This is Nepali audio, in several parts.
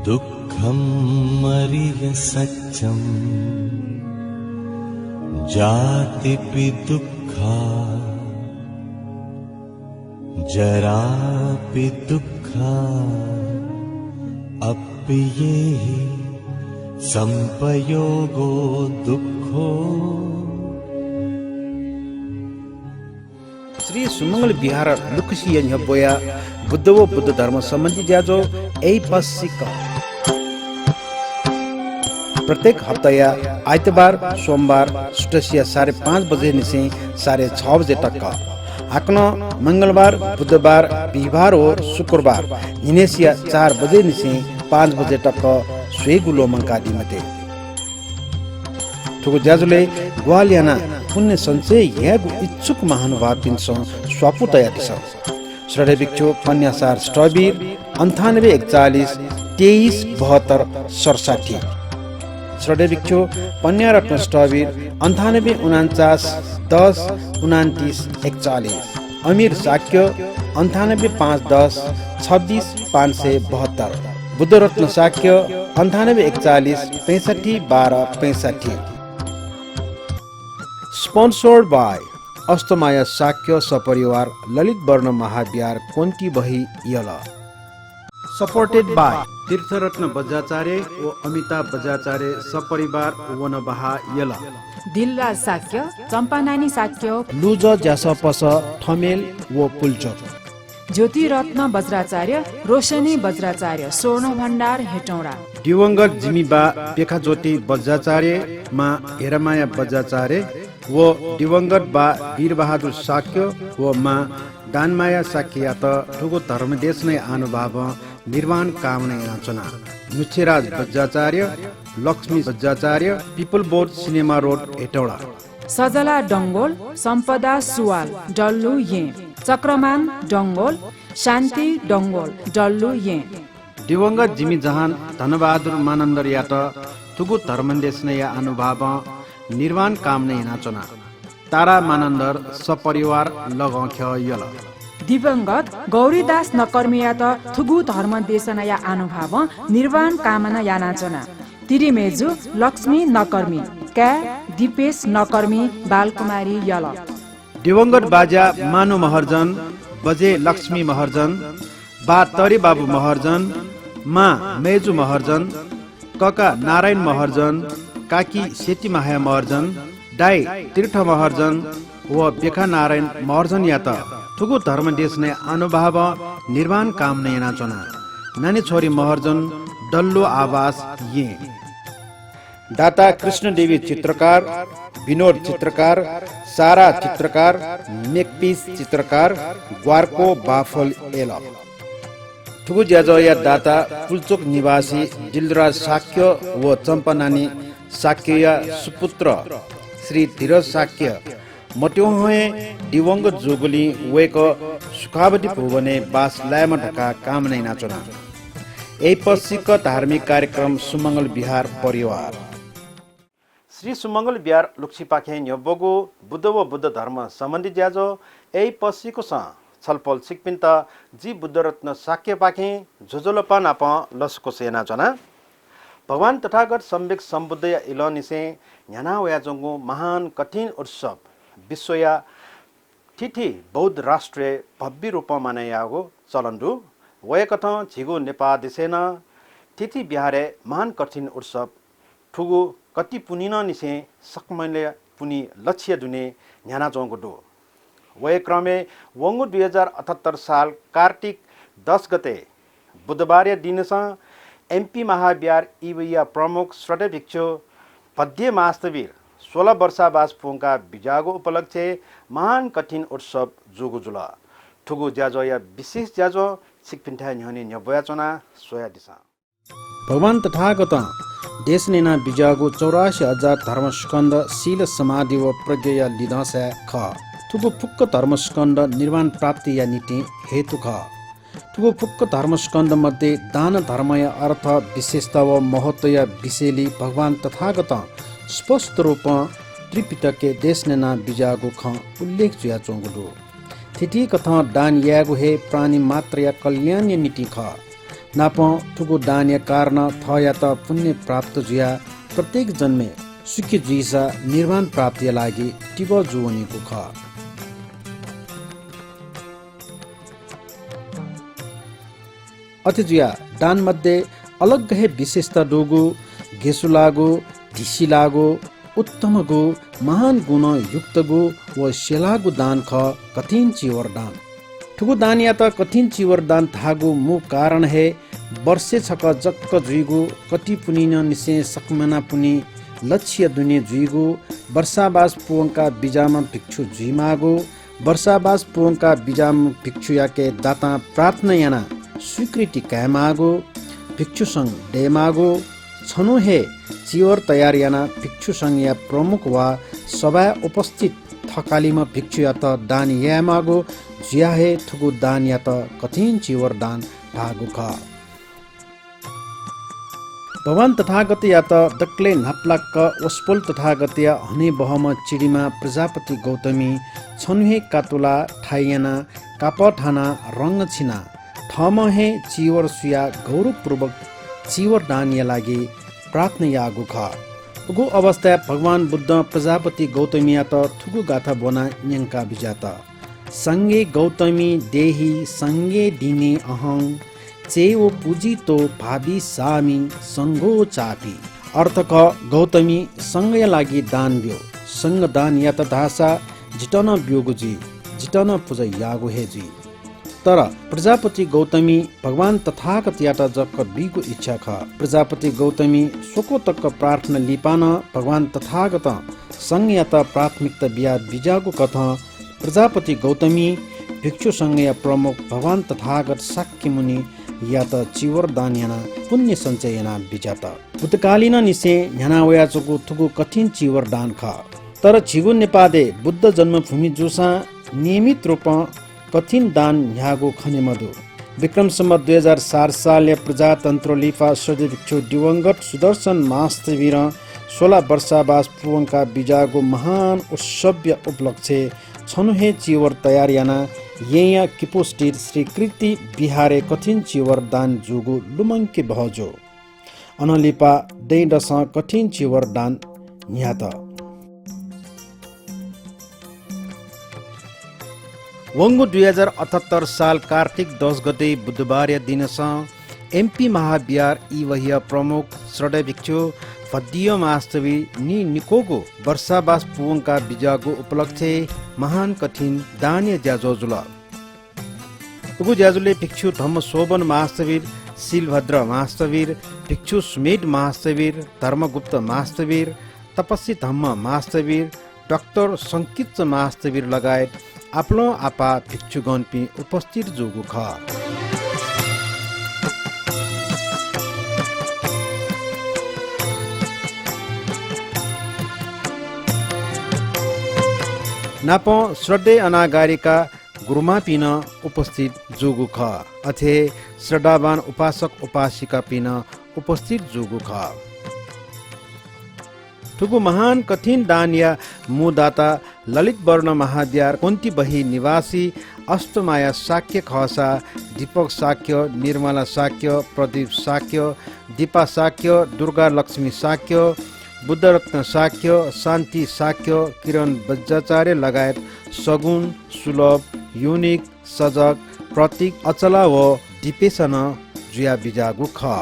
दुःखं मरिय सत्यं जातिपि दुःखा जरापि दुःखा अप्येहि संपयोगो दुःखो। श्री सुमंगल विहार लुखसी न्यबोया बुद्धवो बुद्ध धर्म सम्बन्धी ज्याजो ऐ पसिक प्रत्येक हप्ता या आइतबार सोमबार सुटसिया 5:30 बजे निसे 6:30 बजे तक आकन मंगलबार बुधबार बिहिबार और शुक्रबार निनेसिया 4 बजे निसे 5 बजे तक स्वेगुलो मंकादी मते ठुको ज्याजुले ग्वालियाना पुण्य सञ्चय यहाँको इच्छुक महानुभाव पिन्छ स्वापु तयारी छ श्रद्धेय भिक्षु पन्यासार स्टबीर 9841 2372 67 श्रद्धेय भिक्षु पन्यारत्न स्टबीर 9849 10 29 41 अमीर शाक्य 98510 26 572 बुद्धरत्न शाक्य 9841 65 12 65। Sponsored by अष्टमाया शाक्य सपरिवार ललित वर्ण महाविहार कोन्टी बही यला। Supported by तीर्थरत्न बज्राचार्य व अमिताभ बज्राचार्य सपरिवार वनबहा यला। दिलराज शाक्य चम्पानानी शाक्य लुज ज्यासपस ठमेल व पुल्चोक ज्योतिरत्न बज्राचार्य रोशनी बज्राचार्य स्वर्ण भण्डार हेटौडा दिवंगत जिमीबा पेखा ज्योति बज्राचार्य मा हेरमाया बज्राचार्य व दिवंगत बा वीरबहादुर शाक्य व मा दानमाया शाक्य त ठुगो धर्मदेश नै अनुभाव Nirman Kamana Yachana Muchheraj Bajracharya Laxmi Bajracharya Pipal board cinema road Hetauda Sajala Dangol Sampada Suwal Dallu ये चक्रमान डङ्गोल शान्ति डङ्गोल डल्लु ये दिवंगत जिमी जहान धनबहादुर मानन्दर यात ठुगो धर्मदेश नै अनुभाव निर्माण कामना याचना तारा मानन्दर सपरिवार लगाउँछ यल दिवंगत गौरीदास नकर्मिया त थुगु धर्म देशनया अनुभव निर्वाण कामना यानाचना तिरिमेजु लक्ष्मी नकर्मी क्या दिपेश नकर्मी बालकुमारी यल दिवंगत बाजा मानु महर्जन बजे लक्ष्मी महर्जन बा तरी बाबु महर्जन मा मेजु महर्जन कका नारायण महर्जन काकी सेती माया महर्जन दाई तीर्थ महर्जन व बेखा नारायण महर्जन या त ठुगु धर्मदेश नै अनुभाव निर्माण काम नै नाचना नानी छोरी महर्जन डल्लो आवास ये दाता कृष्ण देवी चित्रकार विनोद चित्रकार सारा चित्रकार मेकपीस चित्रकार ग्वारको बाफल एल ठुगु ज्याजो या दाता पुल्चोक निवासी दिलराज शाक्य व चम्पानानी शाक्य सुपुत्र श्री धीरज शाक्य मट्योहे दिवंगत जोगुली वेक सुखावती भुवने बास लायमा ढका काम नै नाचना ए पश्चिक धार्मिक कार्यक्रम सुमंगल विहार परिवार श्री सुमंगल विहार लुक्सीपाखे न्यबोगो बुद्ध व बुद्ध धर्म सम्बन्धी ज्याजो ए पश्चिको स छलफल सिकपिन्त जी बुद्धरत्न शाक्य पाखे झोझोलपा नाप लसको सेना जना भगवान तथागत सम्वेक सम्बुद्ध या इलनिसे न्याना वयाजोंगो महान कठिन उत्सव विश्वया ठिठी बौद्ध राष्ट्रिय भव्य रूपमा मनायागो चलन्दु वयकथ झिगो नेपाल दिसेन ठिठी बिहारे महान कठिन उत्सव ठुगो कति पुनिन निसे सकमैले पुनि लक्ष्य दुने न्याना जोंगो दो वयक्रमे वंगु 2078 साल कार्तिक 10 गते बुधबार दिनस एमपी महाविहार इवैया प्रमुख श्रद्धेय भिक्षु पद्य मास्तवीर 16 वर्षावास पुङका बिजागो उपलक्ष्य महान कठिन उत्सव जोगो जुल ठुगु ज्याजो या विशेष ज्याजो सिकपिन्ठा न्हने न्यबयाचना सोया दिशा भगवान तथागत देश नेना बिजागो 84,000 धर्मस्कन्द शील समाधि व प्रज्ञा लिदस ख ठुगु फुक्क धर्मस्कन्द निर्माण प्राप्ति या नीति हेतु ख ठुगु फुक्क धर्मस्कन्द मध्ये दान धर्मय अर्थ विशेषता व महत्व या विषयली भगवान तथागत स्पष्ट रूप त्रिपिटके देश नेना बिजागो ख उल्लेख जुया चोंगुडो थिति कथा दान यागु हे प्राणी मात्र या कल्याण नीति ख नाप ठुको दान या कारण थ या त पुण्य प्राप्त जुया प्रत्येक जन्मे सुखी जुइसा निर्वाण प्राप्तिया लागि टिब जुवनीको ख। अतिजुया दान मध्ये अलग हे विशेषता डोगु गेसु लागु ढिसी लागु उत्तम गु महान गुण युक्त गु व सेलागु दान ख कठिन चिवर दान। ठुगु दान या त कठिन चिवर दान थागु मु कारण हे वर्षे छक जक्क जुइगु कति पुनि न निसे सकमना पुनि लक्ष्य दुने जुइगु वर्षाबास पुवंका बिजामा भिक्षु जुइमागु वर्षाबास पुवंका बिजाम भिक्षु याके दाता प्रार्थना याना स्वीकृति कैमागो भिक्षु संघ डेमागो छनु हे चिवर तयार याना भिक्षु संघ या प्रमुख वा सभा उपस्थित थकालीमा भिक्षु या त दान यामागो जिया हे थुगु दान या त कठिन चिवर दान भागु ख। भगवान तथागत या त दक्ले नाप्लाक्क वस्पोल तथागत या हने बहम चिडीमा प्रजापति गौतमी छनुहे कातुला ठाइयाना कापठाना रंग छिना थम हे चिवर सुया गौरवपूर्वक चिवर दान या लागि प्रार्थना यागु ख। उगु अवस्था भगवान बुद्ध प्रजापति गौतमी या त थुगु गाथा बना न्यंका बिजाता संगे गौतमी देही संगे दिने अहं चेवो पूजी तो भावी सामी संगो चापी। अर्थ क गौतमी संग या लागि दान बियो संग दान या त धासा जिटन बियोगु जी जिटन पूजा यागु हे जी। तर प्रजापति गौतमी भगवान तथागत यात जक्क बिगु इच्छा ख। प्रजापति गौतमी सोको तक्क प्रार्थना लिपान भगवान तथागत संग यात प्राथमिकता बिया बिजागु कथ प्रजापति गौतमी भिक्षु संग या प्रमुख भगवान तथागत साक्य मुनि या त चिवर दान याना पुण्य सञ्चय याना बिजाता भूतकालीन निसे न्याना वयाचोको थुगु कठिन चिवर दान ख। तर छिगु नेपादे बुद्ध जन्मभूमि जुसा नियमित रूप कठिन दान न्यागो खने मधु विक्रम सम्वत 2004 साल प्रजातन्त्र लिफा सदे भिक्षु दिवंगत सुदर्शन मास्तेवीर 16 वर्षावास पूर्वका बिजागो महान उत्सव्य उपलक्ष्य छनुहे चिवर तयार याना येया किपोस्टिर श्री कृति बिहारे कठिन चिवर दान जुगु लुमंके बहजो अनलिपा दैडस कठिन चिवर दान न्यात। वंगु 2078 साल कार्तिक 10 गते बुधबार दिनस एमपी महाबिहार इवहिया प्रमुख श्रद्धेय भिक्षु फद्दियो मास्तवी नि निकोगो वर्षावास पुवंका बिजागो उपलक्ष्य महान कठिन दान्य ज्याजोजुल उगु ज्याजुले भिक्षु धम्म शोभन महास्तवीर शिलभद्र महास्तवीर भिक्षु सुमेध महास्तवीर धर्मगुप्त महास्तवीर तपस्वी धम्म महास्तवीर डाक्टर संकित महास्तवीर लगायत आपलो आपा भिक्षुगण पि उपस्थित जोगु ख। नाप श्रद्धेय अनागारिका गुरुमा पिन उपस्थित जोगु ख अथे श्रद्धावान उपासक उपासिका पिन उपस्थित जोगु ख। ठुगु महान कठिन दान या मुदाता ललित वर्ण महाद्यार कुन्ती बही निवासी अष्टमाया साक्य खसा दीपक साक्य निर्मला साक्य प्रदीप साक्य दीपा साक्य दुर्गा लक्ष्मी साक्य बुद्धरत्न साक्य शान्ति साक्य किरण बज्जाचार्य लगायत सगुण सुलभ युनिक सजग प्रतीक अचला व दिपेसन जुया बिजागु ख।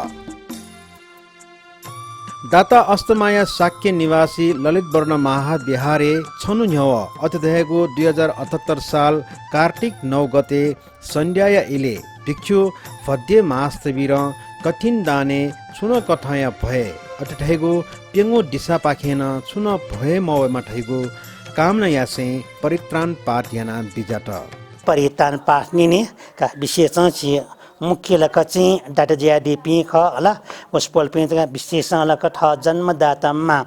दाता अष्टमाया साक्य निवासी ललित वर्ण महाबिहारे छनु न्यव अतिथयगु 2078 साल कार्तिक 9 गते सन्ध्याया इले भिक्षु फद्य मास्तवीर कठिन दाने छुन कठया भए अतिथयगु पेंगो दिशा पाखेन छुन भए मवमा ठैगु कामना यासे परित्राण पाठ याना बिजाट परित्राण पाठ निने का विशेष चाहिँ मुख्य लक चाहिँ डाटा ज्याडिपी ख होला उसपोल पेंचका विशेष लक ठ जन्मदातामा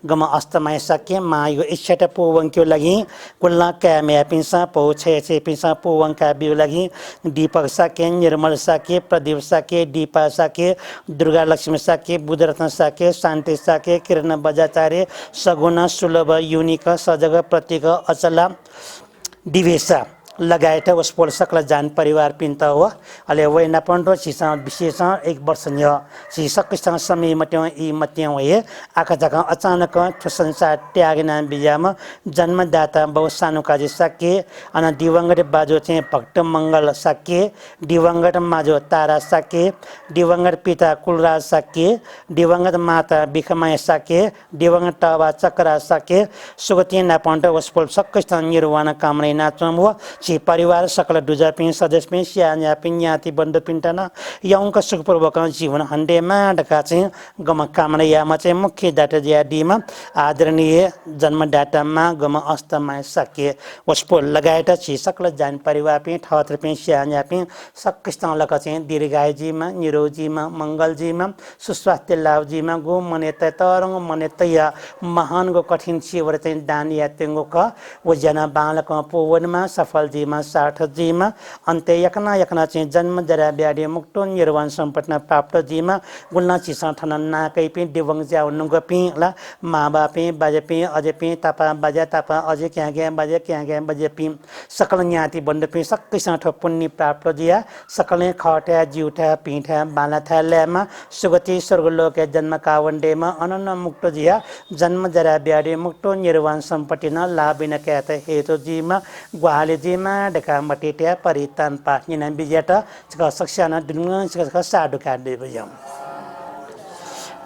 गम अस्तमाय सके मा यो इच्छा पोवंक्यो लागि कुल्ला क्यामे पिसा पौ छे पिसा पोवंका बिउ लागि दीपक सके निर्मल सके प्रदीप सके दीपा सके दुर्गा लक्ष्मी सके बुद्धरत्न सके शान्ति सके किरण बजाचार्य सगुण सुलभ युनिक सजग प्रतीक अचला दिवेशा लगायत वस्पोल सकल जान परिवार पिन्त हो अले वैना पन्डो छिसा विशेष 1 वर्ष न्य छि सकसँग समय मट्यो इ मट्यो हे आका जका अचानक छ संसार त्यागना बिजाम जन्मदाता बहु सानो काजी सके अन दिवंगत बाजो चाहिँ भक्त मंगल सके दिवंगत माजो तारा सके दिवंगत पिता कुलराज सके दिवंगत माता बिखमाय सके दिवंगत तवा चक्रा सके सुगति ना पन्डो वस्पोल सकसँग निर्वाण कामना नाचम हो छि परिवार सकल दुजापिन सदस्य पिन स्यान्या पिन ज्ञाति बन्धु पिन्टना यौंक सुखपूर्वक जीवन हण्डेमा डका चाहिँ गम कामना यामा चाहिँ मुख्य डाटा ज्याडीमा आदरणीय जन्म डाटामा गम अस्तमा सके वस्पो लगायत छि सकल जान परिवार पिन ठहर पिन स्यान्या पिन सकस्तं लक चाहिँ दीर्घायुजीमा निरोजीमा मंगलजीमा सुस्वास्थ्य लाभजीमा गो मनेत तरंग मनेतया महान गो कठिन छिवर चाहिँ दान या तेंगो क वो जना बालक पोवनमा सफल जीमा साठ जीमा अन्त्य यकना चाहिँ जन्म जरा ब्याडी मुक्तो निर्वाण सम्पन्न प्राप्त जीमा गुल्ना चिसा ठन नाकै पि दिवंग ज्या नुग पि ला माँ बापे बाजे पि अजे पि तापा बाजे तापा अजे क्या गया बाजे पि सकल ज्ञाति बन्द पि सक्कैसा ठ पुण्य प्राप्त जिया सकले खट्या जिउठा पिठा बाला थालेमा सुगति स्वर्गलोक जन्म कावण्डेमा अनन्न मुक्त जिया जन्म जरा ब्याडी मुक्तो निर्वाण सम्पत्ति न लाभिन कहत हेतु जीमा ग्वाले जीमा डका मटेट्या परितान पाठिन बिजेटा चका सक्ष्याना दुंग चका साडु काडे बयम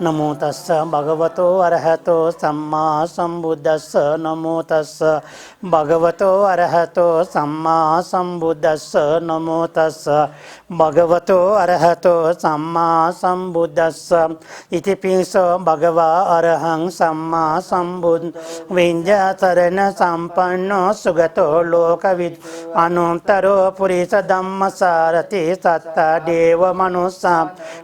नमो तस्स भगवतो अरहतो सम्मा सम्बुद्धस्स नमो तस्स भगवतो अरहतो सम्मा सम्बुद्धस्स नमो तस्स भगवतो अरहतो सम्मा सम्बुद्धस्स इति पिंसो भगवा अरहं सम्मा सम्बुद्ध विंजचरण संपन्नो सुगतो लोकविद अनन्तरो पुरीश धम्म सारथि सत्ता देव मनुष्य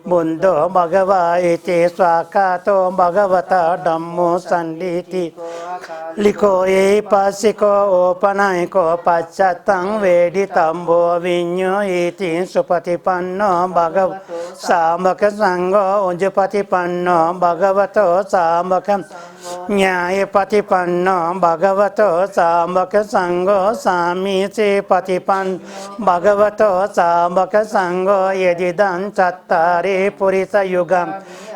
बुद्धो भगवा इति स्वाकातो भगवता धम्मो सन्दिति लिखो ये पासिको ओपनायको पश्चातं वेदितम्बो विन्यो इति सुपतिपन्नो भगव सामक संगो उजुपतिपन्नो भगवतो सामक न्यायपतिपन्नो भगवतो सामक संगो सामीचे पतिपन्न भगवतो सामक संगो यदिदं चत्तारे पुरुषयुगम्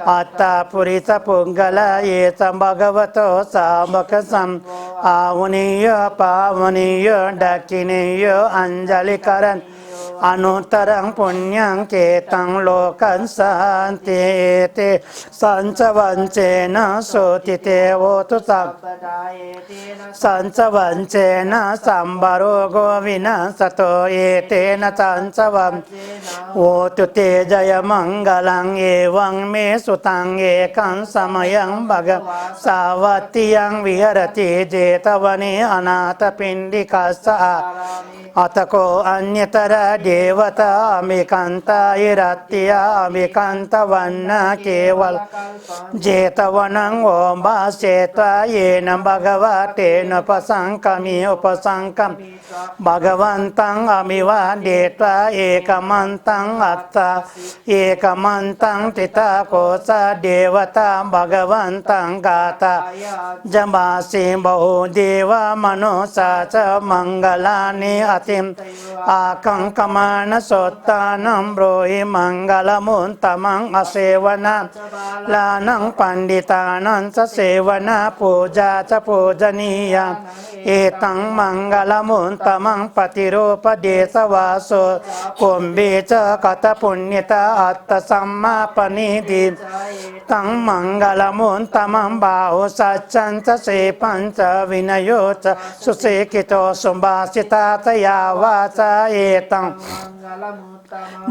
अत्ता पुरुष पुंगल ये भगवतो सामक सम आवनीय पावनीय दक्षिणीय अंजलिकरण अनुत्तरं पुण्यं केतं लोकं शान्तिते संचवंचेन सोतिते वोतु संचवंचेन संबरो गोविनसतो एतेन संचवं वोतु ते जय मंगलं एवं मे सुतं एकं समयं भगव सावत्यं विहरति जेतवने अनाथपिण्डिकस्य अतको अन्यतर देवता अमिकांता इरात्या अमिकांतवन्न केवल जेतवनं ओम भास्येत्वा येन भगवतेन उपसंकम भगवन्तं अमिवादेत्वा एकमन्तं अत्ता एकमन्तं तिताकोस देवता भगवन्तं गाता जमासि बहुदेव मनुषा च मंगलानि अतिम आकंकमान सोत्तानं ब्रूहि मंगलमुत्तमं असेवना लानं पंडितानं च सेवना पूजा च पूजनीया एतं मंगलमुत्तमं पतिरूपदेशवासो कुंभे च कतपुण्यता अत्तसम्मापनिधि तं मंगलमुत्तमं बाहु सच्चं च सेपं च विनयो च सुसेकितो सुभाषिता तया वाचा एतं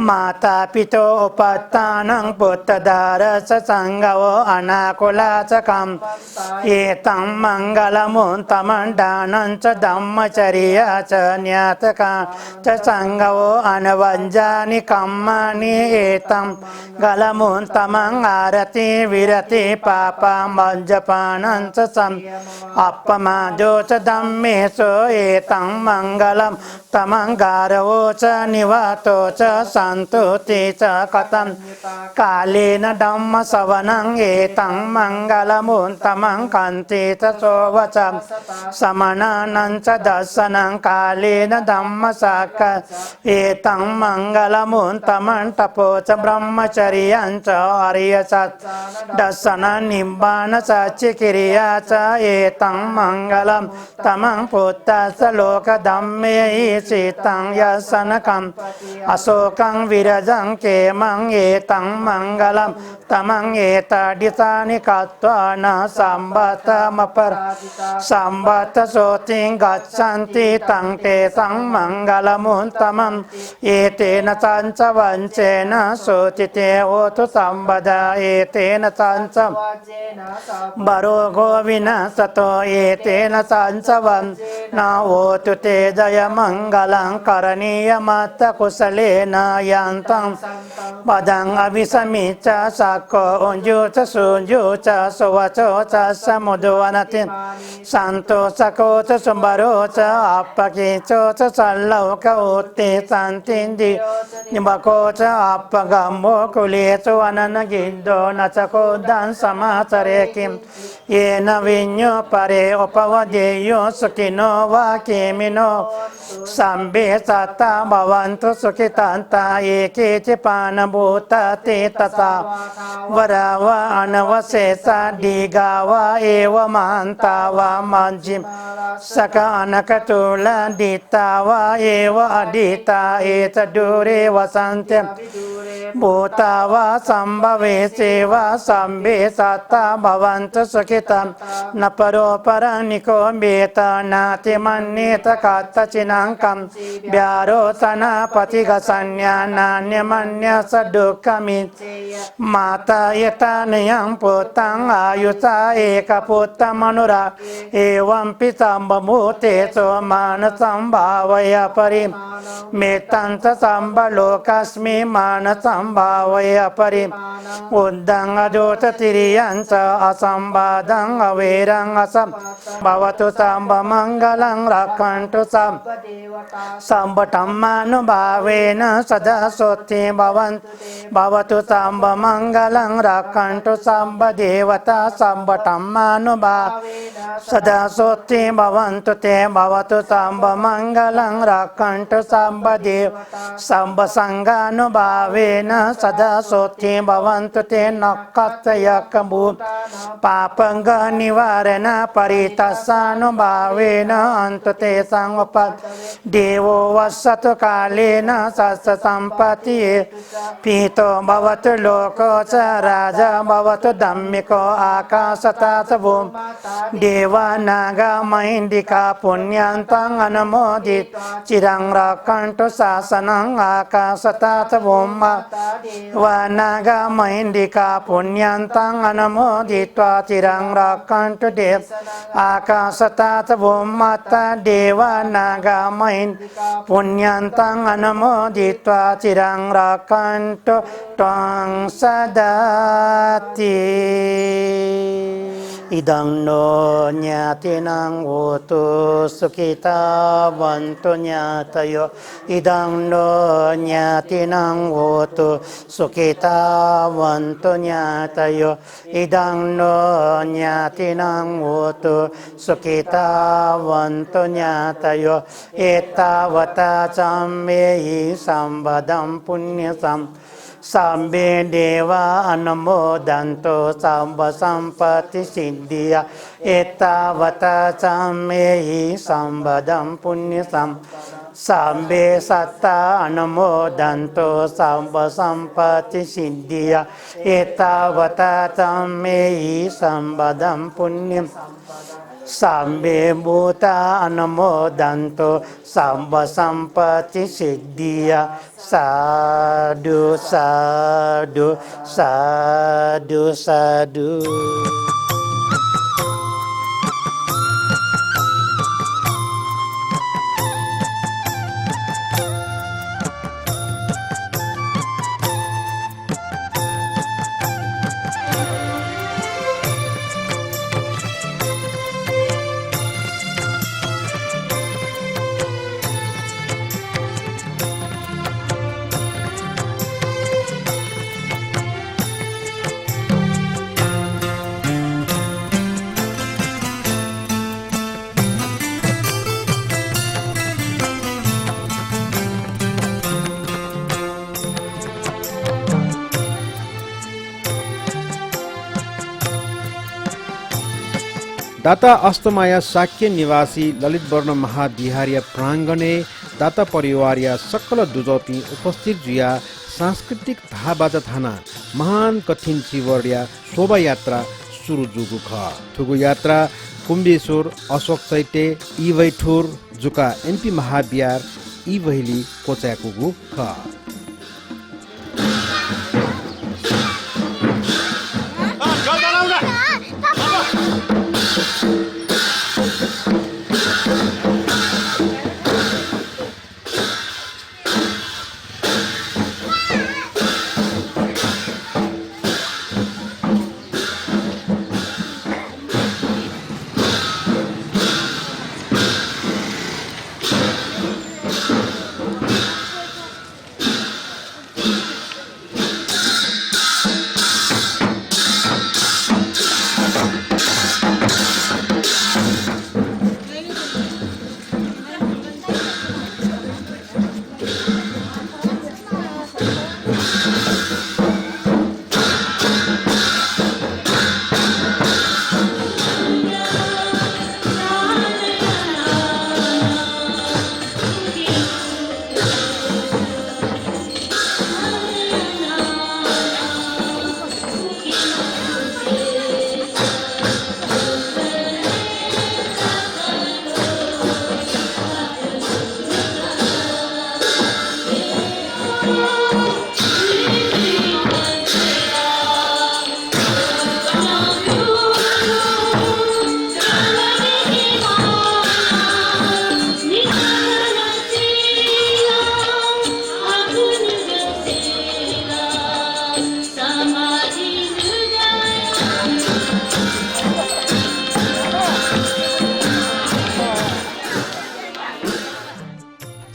माता पितो उपत्तानं पुत्रदारस संगवो अनाकुलाचकम् एतं मंगलमुत्तमं दानं च धम्मचर्या च न्यातका च संगवो अनवञ्जानि कम्मानि एतं गलमुत्तमं आरति विरति पापमज्जपानं च सम् अपमादो च धम्मेषु एतं मंगलं तमं गारवो च निवातो च सन्तु ते च कथं कालेन धम्मश्रवणं एतं मङ्गलमुत्तमं कन्तेत सोवचं समनानं च दर्शनं कालेन धम्मसाक एतं मङ्गलमुत्तमं तपो च ब्रह्मचर्यं च आर्यच दर्शनं निब्बाण सच्चिक्रिया च एतं मङ्गलं तमं पुत्तस्य लोकधम्मे ईशितं यशनकम् अशोकं विरजं केमं एतं मङ्गलं तमं एतदितानि कृत्वा न सम्बतमपर सम्बतसोतिं गच्छन्ति तं तेषां मङ्गलमुत्तमम् एतेन तञ्च वञ्चेन सोचिते होतु सम्बदा एतेन तञ्च बरोगो विनशतो एतेन तञ्च न होतु ते जयमङ्गलं करणीयमत्त कुशलेन यन्तं पदं अभिसमीच सको उञ्जु च सुञ्जु च सुवचो च समुद्वनति सन्तोषको च सुबरो च अपकीचो च सल्लौक उत्ते सन्तिन्दि निबको च अपगम्बो कुलेषु अननगिन्दो न च कोदं समाचरे किं येन विඤ्ञो परे उपवदेयो सुखिनो वा केमिनो सम्बे सत्ता भवन्तु सुखितान्ता एके च पानभूता ते तथा वरा वा अनवशेषा दीघा वा एव मान्ता वा मञ्जिम सक अनकतुला दीता वा एव अदीता एतदूरे वसन्ते भूता वा सम्भवे सेवा सम्बे सत्ता भवन्तु सुखितं न परोपरनिको बेत नाति मन्येत कथचिनाङ्कं व्यारोचनापतिगसन्या नान्यमन्य स दुःखमि माता यतनयं पुत्रं आयुषा एकपुत्रमनुरा एवं पितम्बभूतेषु मानसं भावय परि मेत्तं च सम्बलोकस्मि मानसं भावय परि उद्धं अजोततिरियं च असंबाधं अवेरं असं भवतु सम्बमङ्गलं रक्षन्तु सम्बटं मानुभावेन सदा सोत्ति भवतु सम्बमङ्गलं रक्षन्तु सम्बदेवता सम्बटं मानुभावेन सदा सोत्ति भवन्तु ते भवतु सम्बमङ्गलं रक्षन्तु सम्बदेव सम्बसङ्गानुभावेन सदा सोत्ति भवन्तु ते नक्कतयकभू पापंग निवारण परितस्सानुभावेन अन्तु तेषां देवो वसतु कालेन सस्य सम्पत्तिः पीतो भवतु लोको च राजा भवतु धम्मिको आकाशता च भूम् देवानागमैन्दिका पुण्यन्तं अनुमोदित चिरं रक्षन्तु शासनं आकाशता च भूम् वनागमैन्दिका पुण्यन्तं अनुमोदित्वा चिरं रक्षन्तु देव आकाशता च भूमत्ता देवानागमैन् पुण्यन्तं अनुमोदित्वा चिरं रक्षन्तु त्वं सदाति इदं नो ज्ञातिनां होतु सुखितावन्तु ज्ञातयो इदं नो ज्ञातिनां होतु सुखितावन्तु ज्ञातयो इदं नो ज्ञातिनां होतु सुखितावन्तु ज्ञातयो एतावता च मेहि सम्पदं पुण्यसम् सम्बे देवा अनुमोदन्तो सम्ब सम्पत्ति सिद्धिया एतावता च मेहि सम्पदं पुण्यसम् सम्बे सत्ता अनुमोदन्तो सम्ब सम्पत्ति सिद्धिया एतावता च मेहि सम्पदं पुण्यम् सम्बे भूता अनुमोदन्तो सम्ब सम्पत्ति सिद्धिया साधु साधु साधु साधु। दाता अस्तमाया शाक्य निवासी ललितवर्ण महाविहारीय प्राङ्गणे दाता परिवार या सकल दुजौती उपस्थित जुया सांस्कृतिक थाबाजा थाना महान कठिन चिवर्या शोभायात्रा सुरु जुगु ख थुगु यात्रा कुम्बेश्वर अशोक चैते इवैठुर जुका एनपी महाविहार इवैली कोचाकुगु ख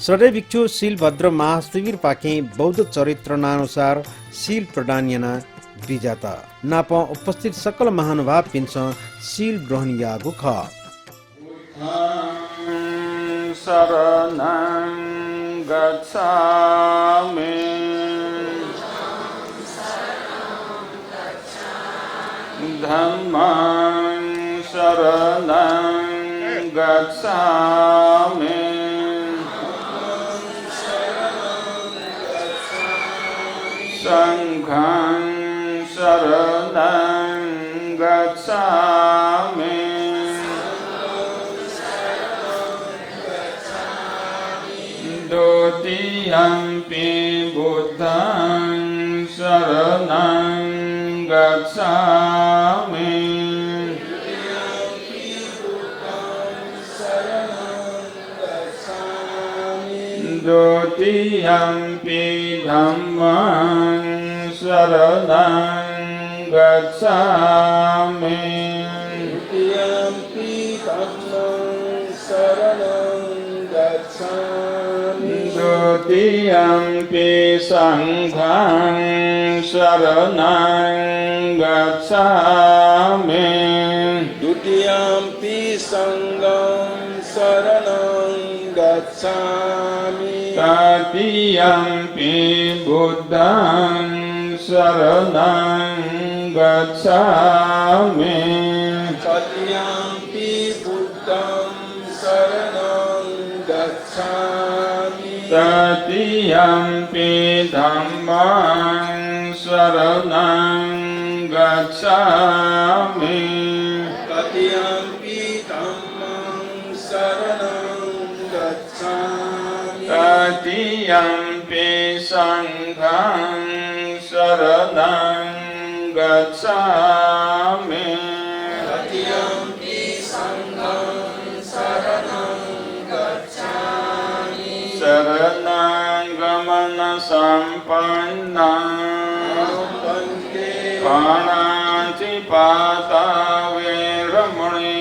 श्रद्धेय भिक्षु शील भद्र महाशिविर पाके बौद्ध चरित्रनानुसार शील प्रदान्यना विजाता नाप उपस्थित सकल महानुभाव पिन्छ शील ग्रहण यागु ख शरणं गच्छामि धम्मं शरणं गच्छामि संघं शरणं गच्छामि द्वितीयंपि बुद्धं शरणं गच्छामि द्वितीयंपि धम्मं शरणं गच्छामि द्वितीयंपि संघं शरणं गच्छामि द्वितीयंपि संघं शरणं गच्छामि तृतीयंपि बुद्धं शरणं गच्छामि तृतीयंपि बुद्धं शरणं गच्छामि तृतीयंपि धम्मं शरणं गच्छामि तृतीयंपि धम्मं शरणं गच्छामि तृतीयंपि संघं शरणं गच्छामि तृतीयंपि संघं शरणं गच्छामि शरणागमन संपन्नं पाणातिपाता वेरमणि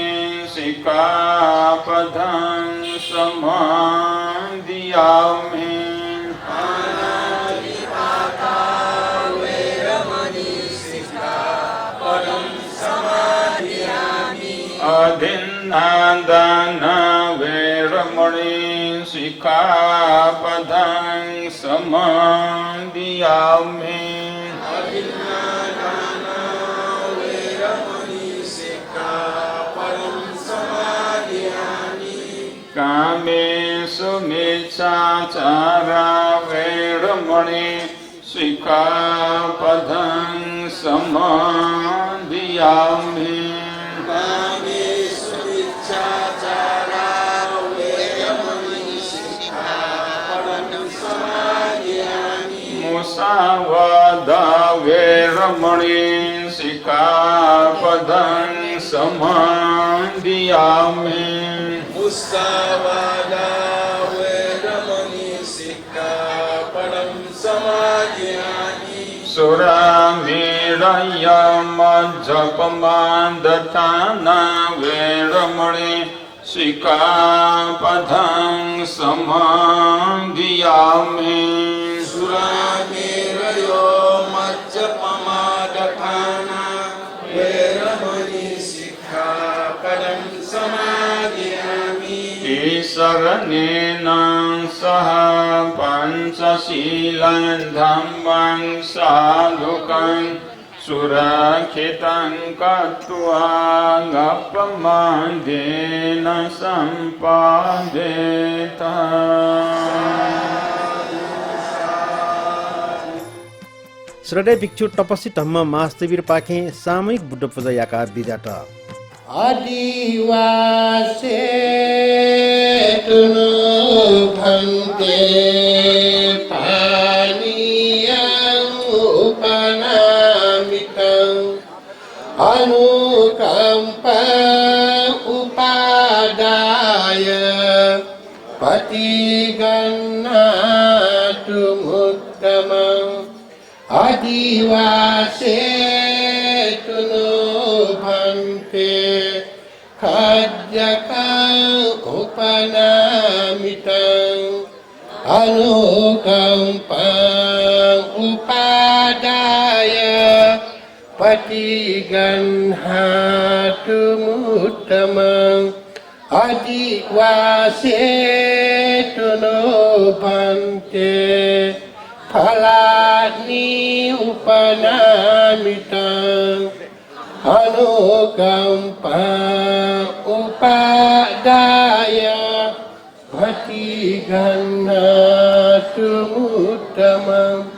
सिक्खापदं समादियामि अधिन्नादान वेरमणि सिक्खापदं समादियामि अधिन्नादान वेरमणि सिक्खापदं कामेषु मिच्छाचारा वेरमणि सिक्खापदं समादियामि कामेषु मिच्छाचारा वेरमणि सिक्खापदं समादयामि मुसावादा वेरमणि सिक्खापदं समादियामि मुसावादा वेरमणि सिक्खापदं समादयामि सुरामेरयमज्जपमादथाना वेरमणि सिक्खापदं समादियामि सुरामेरयो मज्जपमादथाना वेरमणि सिक्खापदं समादयामि ईशरणेन सह पञ्चशीलं धम्मं साधुकं सुरक्षितं कृत्वा अपमादेन सम्पादेत श्रद्धेय भिक्षु तपस्वी धम्म महास्थविर पाखे सामूहिक बुद्ध पूजा याका बिजाट आदिवासे तुनु भन्ते पानीयं उपनामितं अनुकम्प उपादाय पतिगन्नातु मुत्तमम् आदिवासे तुनु भन्ते खज्जकं उपनामितं अनुकम्पं उपादाय पतिगन्हातु मुत्तमम् आदिवासे तुनु भन्ते फलानि उपनामितं अनुकम्पं उपादाय भतिगन्नातु उत्तमम्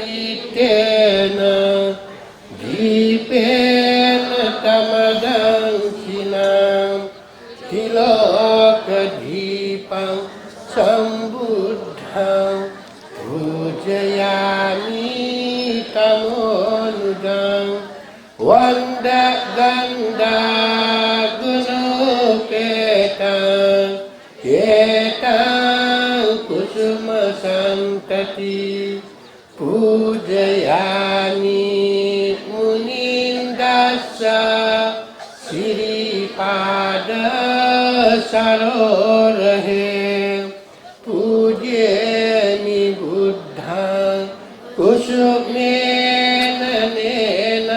घनसारपदितेन दीपेन तमदंशिनां तिलोकदीपं सम्बुद्धं पूजयामि तमोनुदं वन्दगन्धागुणोपेतं एतं कुसुमसन्तति पूजयामि मुनीन्द्रस्य श्रीपाद सरोरहे पूज्येमि बुद्धं कुसुमेन नेन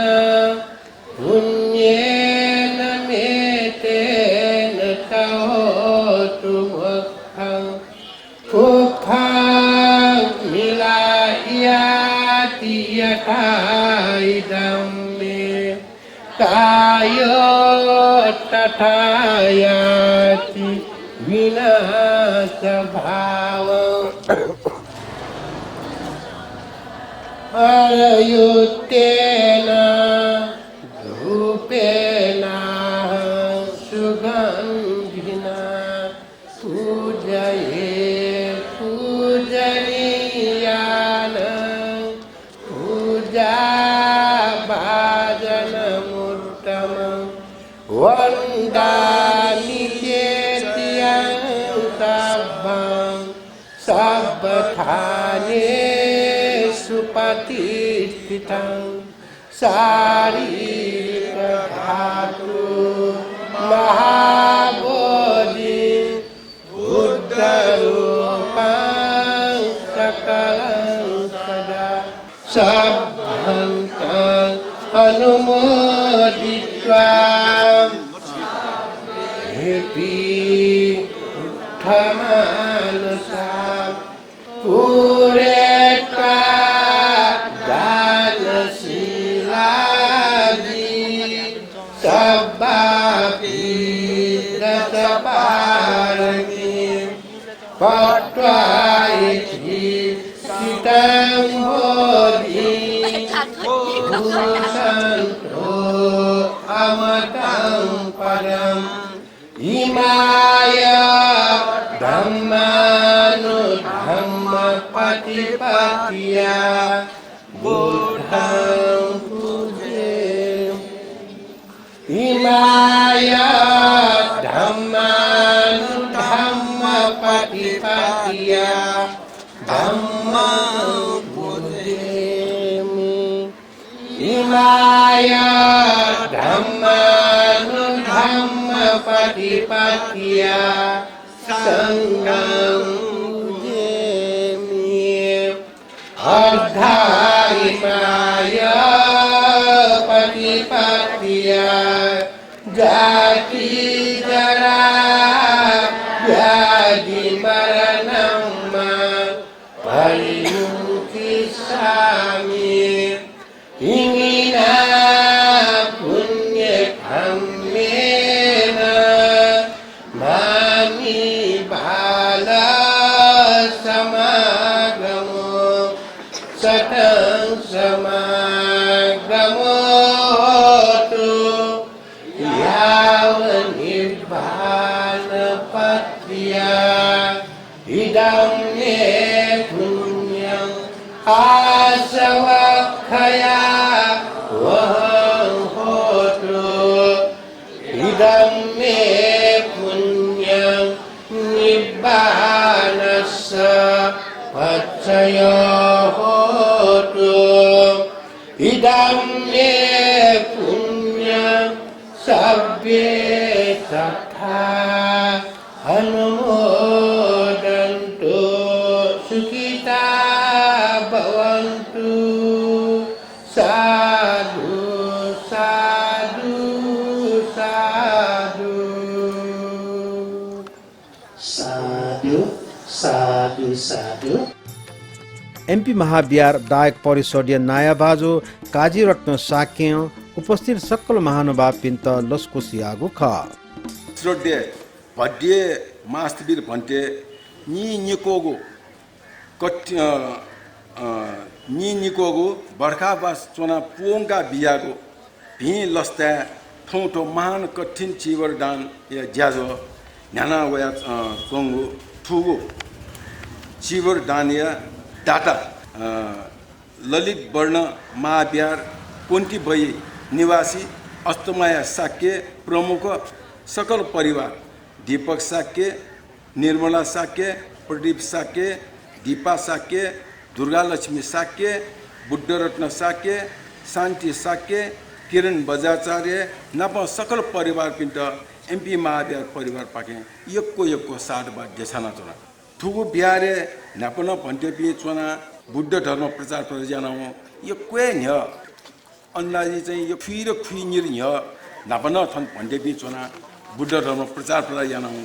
पुण्येन मेतेन तहोतु मुखं पुखं मिलायाति यथा इदं मे कायो तथा याति विनाशभावम् अरयुत्तेन धूपेन सुगन्धिना पूजये पूजनीयान् पूजाभाजनमूर्तमं वन्दामि चेत्यं सभ्यं सब्बथानेषु प्रतिष्ठितं शारीरधातु महाबोधि बुद्धरूपं सकलं सदा सभ्यं अनुमोदित्वा उत्थमानसा पूरेत्वा दानशीलादि सब्बापि इमाय धम्मानुधम्मपटिपत्या बुद्धं पूजेमि इमाय धम्मानुधम्मपटिपत्या धम्मं पूजेमि इमाय धम्मानुधम्मपटिपत्या संघं पूजेमि अद्धाइमाय पटिपत्या जाति जरा व्याधि मरणं परिमुखिष्यामि हिङ्गिना पुण्यकर्मेण मामि बालसमागमो सतं समागमोऽतु यावन्निर्वाणपत्या इदं मे पुण्यम् आसवक्षया वहं होतु इदं मे पुण्यं निब्बानस्य पच्चयो होतु इदं मे पुण्यं सव्ये तथा अनुमोदन्तु सुखिता भवन्तु साधु साधु साधु साधु साधु साधु एमपी महाविहार दायक परिषदीय नायाबाजो काजीरत्न साक्य उपस्थित सकल महानुभाव पिन्त लस्कुसियागु ख श्रद्धे भड्ये मास्तवीर भन्टे निकोगु निकोगु बर्खाबास चोना पुङका बियागु भी लस्ता ठौठो महान कठिन चिवर दान या ज्याजो न्याना वया चोंगु ठुगु चिवर दान या डाटा ललित वर्ण महाविहार कोन्टी भई निवासी अस्तमाया साक्य प्रमुख सकल परिवार दीपक साक्य निर्मला साक्य प्रदीप साक्य दीपा साक्य दुर्गालक्ष्मी साक्य बुद्धरत्न साक्य शान्ति साक्य किरण बजाचार्य नप सकल परिवार पिन्ट एमपी महाविहार परिवार पाके यक्को साध बाध्य छाना चोना थुगु बिहारे नपन भन्टे पि चोना बुद्ध धर्म प्रचार प्रजाना हो यो क्वे न्य अन्दाजी चाहिँ यो खुइ र खुइ निर न्य नपन थन भन्टे पि चोना बुद्ध धर्म प्रचार प्रजाना हो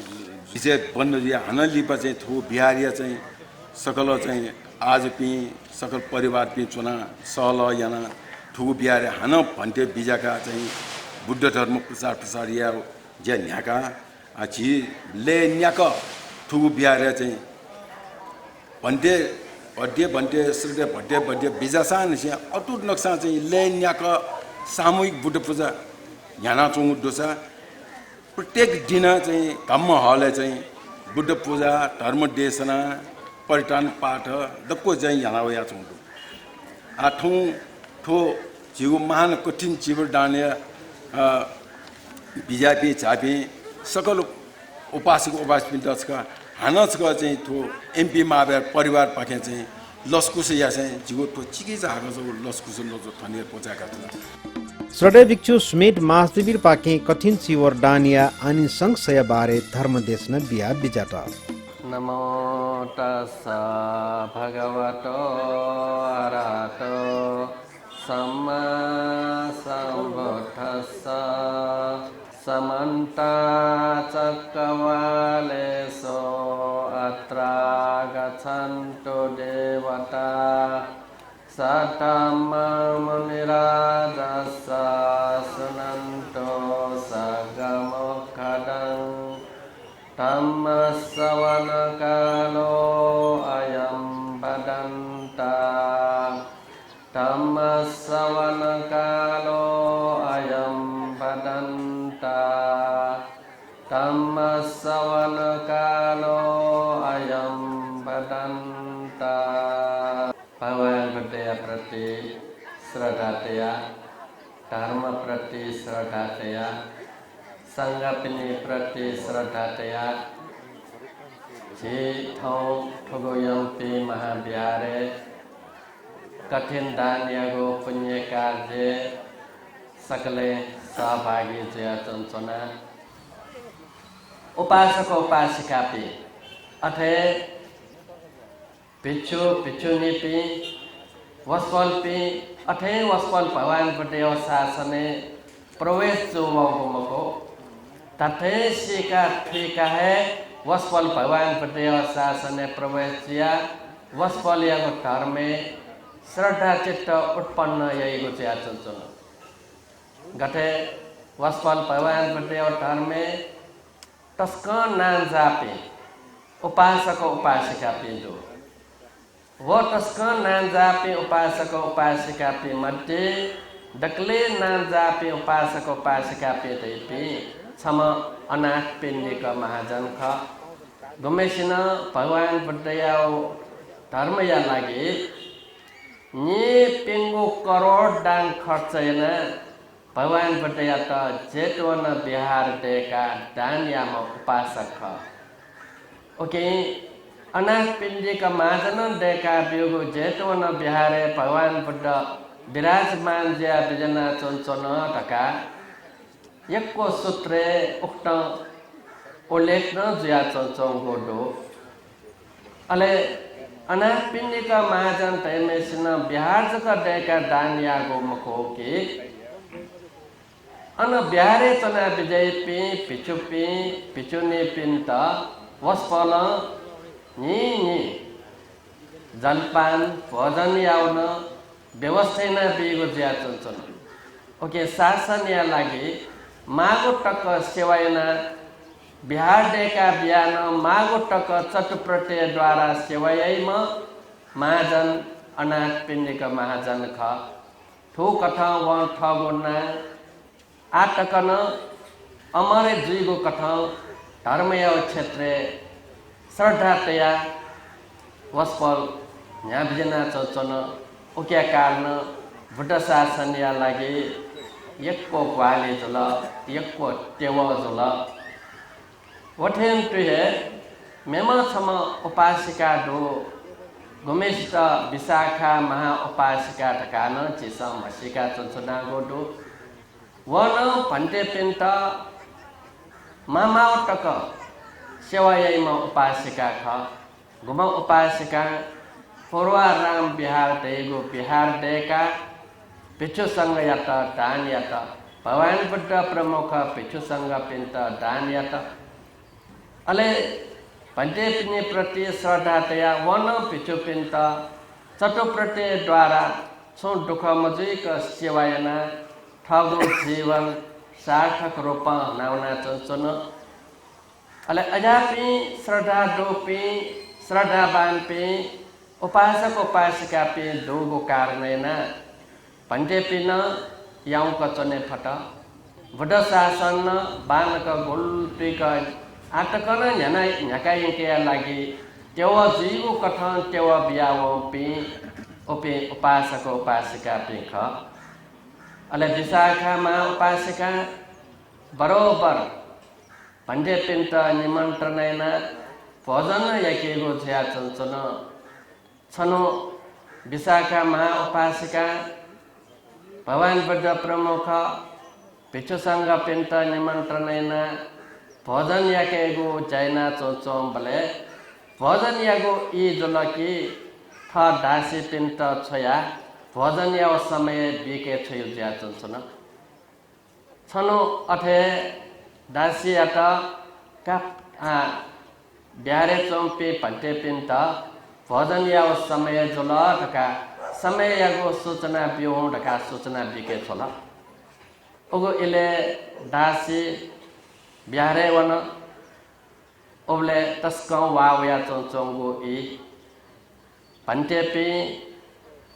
विषय बन्द दिया हन लिपा चाहिँ थु बिहारिया चाहिँ सकल चाहिँ आज पि सकल परिवार पि चोना सल याना थुगु बिहारे हन भन्टे बिजाका चाहिँ बुद्ध धर्म प्रचार या ज्या न्याका अछि ले न्याक थुगु बिहारे चाहिँ भन्टे भन्टे श्रद्धे भन्टे बिजासान चाहिँ अटुट नक्सा चाहिँ ले न्याक सामूहिक बुद्ध पूजा याना चोङ दोसा प्रत्येक दिन चाहिँ धम्म हले चाहिँ बुद्ध पूजा धर्म देशना परिटान पाठ दक्को चाहिँ याना वया चोङ आठौं ठो जीव महान कठिन जीव डाने बिजापी झापी सकल उपासक पिन्टका हानचका चाहिँ थो एमपी महाविहार परिवार पाखे चाहिँ लस्कुस या चाहिँ जीव ठो चिकी जाको छ लस्कुस लजो थनेर पोचाका छ श्रद्धेय भिक्षु सुमेट महादेवीर पाके कठिन चिवर डानिया अनि संशय बारे धर्म देशन बिया बिजाट नमो तस्सा भगवतो अरहतो सम्मा सम्बुद्धस्सा समन्ता चक्रवालेषु अत्रा गच्छन्तु देवता सतममुनिराजस्सा सुनन्तो सगमुखदं धम्मश्रवणकालो अयं वदन्ता धम्मश्रवणकालो अयं वदन्ता Tammassavanakalo ayam badanta Bhagavan Buddhaya prati sradhataya Dharma prati sradhataya Sanghapini prati sradhataya Ji thong thogoyampi mahabhyare Kathin danyako punya karye Sakale sabhagi jaya chancana Upasaka upasikapi Athe Pichu pichunipi Waspalpi Athe waspal Bhagavan Buddhaya sasane Pravesh chuvamako Tathe shika thika hai Waspal Bhagavan Buddhaya sasane Pravesh jiya Waspal yago dharme Shraddha chitta utpanna yaigo jaya chancana Gate Waspal Bhagavan Buddhaya dharme Taskan nan japi Upasaka upasikapi jo वो तस्कन नान जापे उपासक उपासिका पे मध्ये दक्ले नान जापे उपासक उपासिका पे दैपे छम अनाथ पिण्डिक महाजन ख गुमेसिन भगवान बुद्धया धर्मया लागि नि पिंगो करोड दान खर्चयन भगवान बुद्धया त जेतवन बिहार देका दान याम उपासक ख ओके अनाथ पिण्डिक महाजन देका बियोगो जेतवन बिहारे भगवान बुद्ध विराजमान ज्या बिजना चञ्चन ढका यक्को सूत्रे उक्त उल्लेख्न ज्या चञ्चन गोडो अले अनाथ पिण्डिक महाजन तैमेसिन बिहार जका देका दान यागो मखो के अन बिहारे चना विजय पि पिचुने पिन्त वस्पल नि जलपान भोजन याउन व्यवस्था बिगो ज्या चञ्चन ओके शासन या लागि मागो टक सेवायना बिहार डेका बिहान मागो टक चतुप्रते द्वारा सेवायैम महाजन अनाथ पिण्डिक महाजन ख ठो कथ व ठगोना आटकन अमरे जुइगो कथ धर्मय क्षेत्रे श्रद्धातया वस्पल यहाँ बिजना चञ्चन उक्या कारण बुद्ध शासन या लागि यक्को ग्वाले जुल यक्को टेव जुल वठेन तुहे मेम छम उपासिका दो गुमेष्ट विशाखा महा उपासिका ढकान चिसम हसिका चञ्चना गोडो वन भन्टे पिन्त मामाव टक सेवायैम उपासिका ख गुम उपासिका पूर्वाराम बिहार देगो बिहार देका पिछुसँग यात दान यात भगवान बुद्ध प्रमुख पिछुसँग पिन्त दान यात अले भन्टे पिने प्रति श्रद्धातया वन पिछु पिन्त चटुप्रति द्वारा छो दुख मजुइक सेवायना ठगो जीवन सार्थक रूप नाउना चञ्चन अले अजापि श्रद्धा डोपि श्रद्धावान पे उपासक उपासिका पे दोगो कारणेना भन्टे पिन याउ कचने फट बुद्ध शासन बानक गोल्पिक आटकन न्याना न्याकाइके लागि तेव जीवो कथन तेव बियावो पे ओपे उपासक उपासिका पे ख अले विशाखामा उपासिका बरोबर भन्टे पिन्त निमन्त्रणैना भोजन याकेगो ज्या चञ्चन छनो विशाखा महा उपासिका भगवान बुद्ध प्रमुख भिक्षुसँग पिन्त निमन्त्रणैना भोजन याकेगो जैना चौचौं बले भोजन यागो ई जुलकी थ दासी पिन्त छोया भोजन याव समय बिके छयो ज्या चञ्चन छनो अथे दासी यात का ब्यारे चौंपे भन्टे पिन्त भोजन याव समय जुल ढका समय यागो सूचना बिउ ढका सूचना बिके छोल ओगो इले दासी ब्यारे वन ओबले तस्कौ वावया चौचौंगो ई भन्टे पि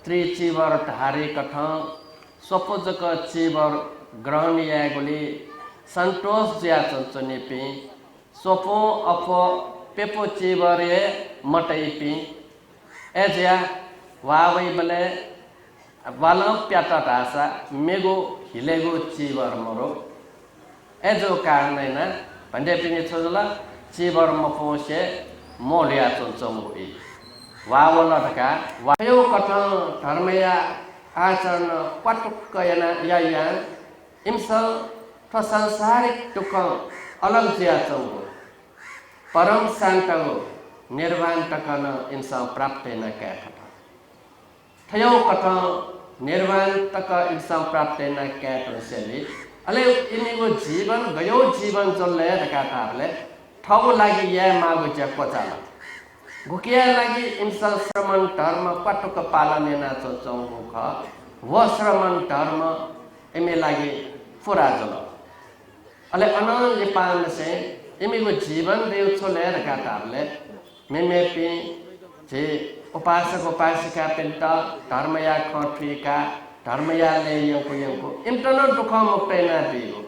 त्रिचिवर धारी कठ स्वपुजक चिवर ग्रहण यागोली संतोष जिया चंचनी पी सोपो अपो पेपो चीवरे मटई पी एजिया वावई बले वालम प्याटा टासा मेगो हिलेगो चीवर मरो एजो कारण ना भन्डे पिनी छोजला चीवर मफोसे मोलिया चंचमुई वावला ढका वायो कथन धर्मया आचरण पटुकयना याया इमसल संसारिक टुक अलग जिया चंगो परम शांतगो निर्वाण टकन इंसान प्राप्त न कैठ थयो कथन निर्वाण तक इंसान प्राप्त न कैठ सेली अले इनिगो जीवन गयो जीवन चल्ले ढका थाले ठगो लागि या मागो च कोचाला गुकिया लागि इंसान श्रमण धर्म पटुक पालन ना चंगो ख व श्रमण धर्म एमे लागि फुरा जल अले अनल पान से इमिगो जीवन देव छोले रखा ताबले मेमे पी जे उपासक उपासिका पिंता धर्मया खठीका धर्मया ले यंको इंटरनल दुख मुक्त ना पियो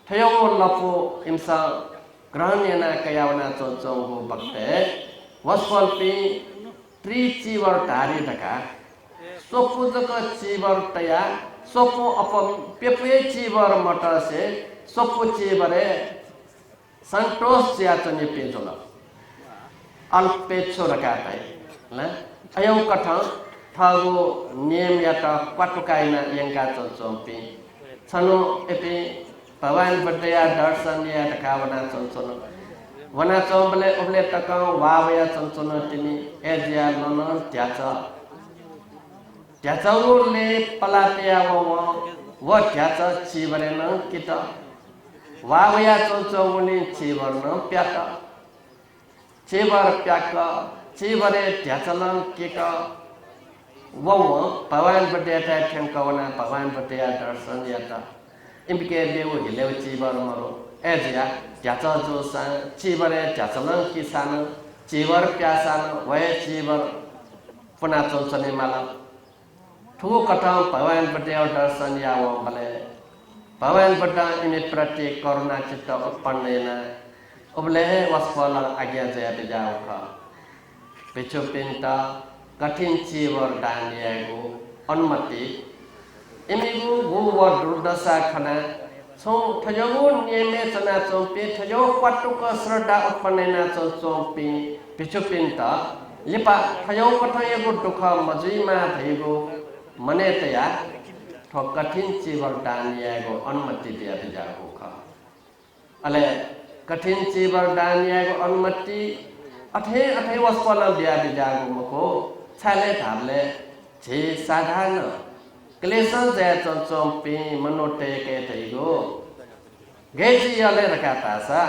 थयो लपो इमसा ग्रहण्यना कयावना चोचोंगो बक्ते वस्वल पी त्रि चीवर धारी ढका सोपुजक चीवर तया सोपो अपन पेपे चीवर मट से सोपो चीवरे संतोष जिया चनी पेजोला अल्पे छोरका ताई ल अयं कथा थागो नियम याता पटुकाइना यंका चोचोंपी छनो एपी भगवान बड्डया दर्शन या ढकावना चोचोन वना चोंबले उबले तक वावया चोचोन तिनी एजिया नन त्याचाउले पलातेया व त्याचा चीवरेन कित वावया चोचौनी चीवरन प्याक चीवर प्याक चीवरे त्याचलन किक वो भगवान बड्डे ठेंकवना भगवान बड्डे दर्शन याता इनके बेउ हिलेव चीवर मरो एजिया त्याचा जो चीवरे त्याचलन किसान चीवर प्यासान वय चीवर पुना चोचने माला ठू कथा भगवान बड्डे दर्शन याव भले भगवान बड्डा इने प्रति करुणा चित्त उत्पन्न उबले वस्फल आज्ञा जय बिजाव का पिछु पिंता कठिन चीवर दानियागो अनुमति इमिगु गुव दुर्दशा खना सो थजगु नियमे चना चोपी थजो पटुक श्रद्धा उत्पन्न ना चोपी पिछु पिंता लिपा थजो कथयगु दुख मजुइमा थैगु मने तया थो कठिन चीवर दानियागो अनुमति दिया बिजागो खा अले कठिन चीवर दानियागो अनुमति अठे वस्पल दिया बिजागो मको छाले धाले जे साधारण क्लेश जय चोपी मनोटे के थैगो गेजी अले रखा तासा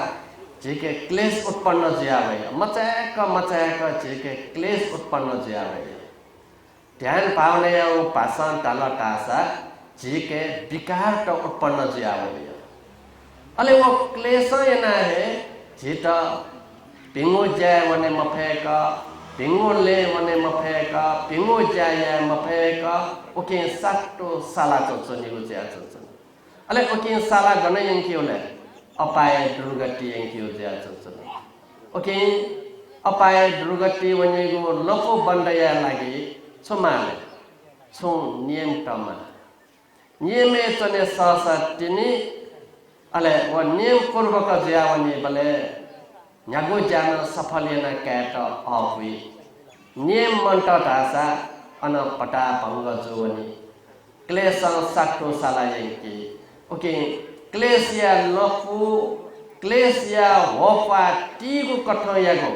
जेके क्लेश उत्पन्न जिया भय मचाक जेके क्लेश उत्पन्न जिया भय ध्यान पावने पासन ताल टासा जी के विकार तो उत्पन्न जिया भय अले वो क्लेश एना है जी तो पिंगो जाय वने मफेक पिंगो ले वने मफेक पिंगो जाय मफेक ओके साटो साला चोचनी हो जाय चोचनी अले ओके साला गने यंकी ओले अपाय दुर्गति यंकी हो जाय चोचनी ओके अपाय दुर्गति वने गो लपो बंडया लागि सोमाले सो नियम टमा नियमे चने ससतिनी अले वो नियम पूर्वक ज्यावनी बले न्यागो जान सफलेना कैट अफुई नियम मंट धासा अन पटा भंग जोवनी क्लेश साटो साला यंकी ओके क्लेश या लपु क्लेश या होफा टीगु कठो यागो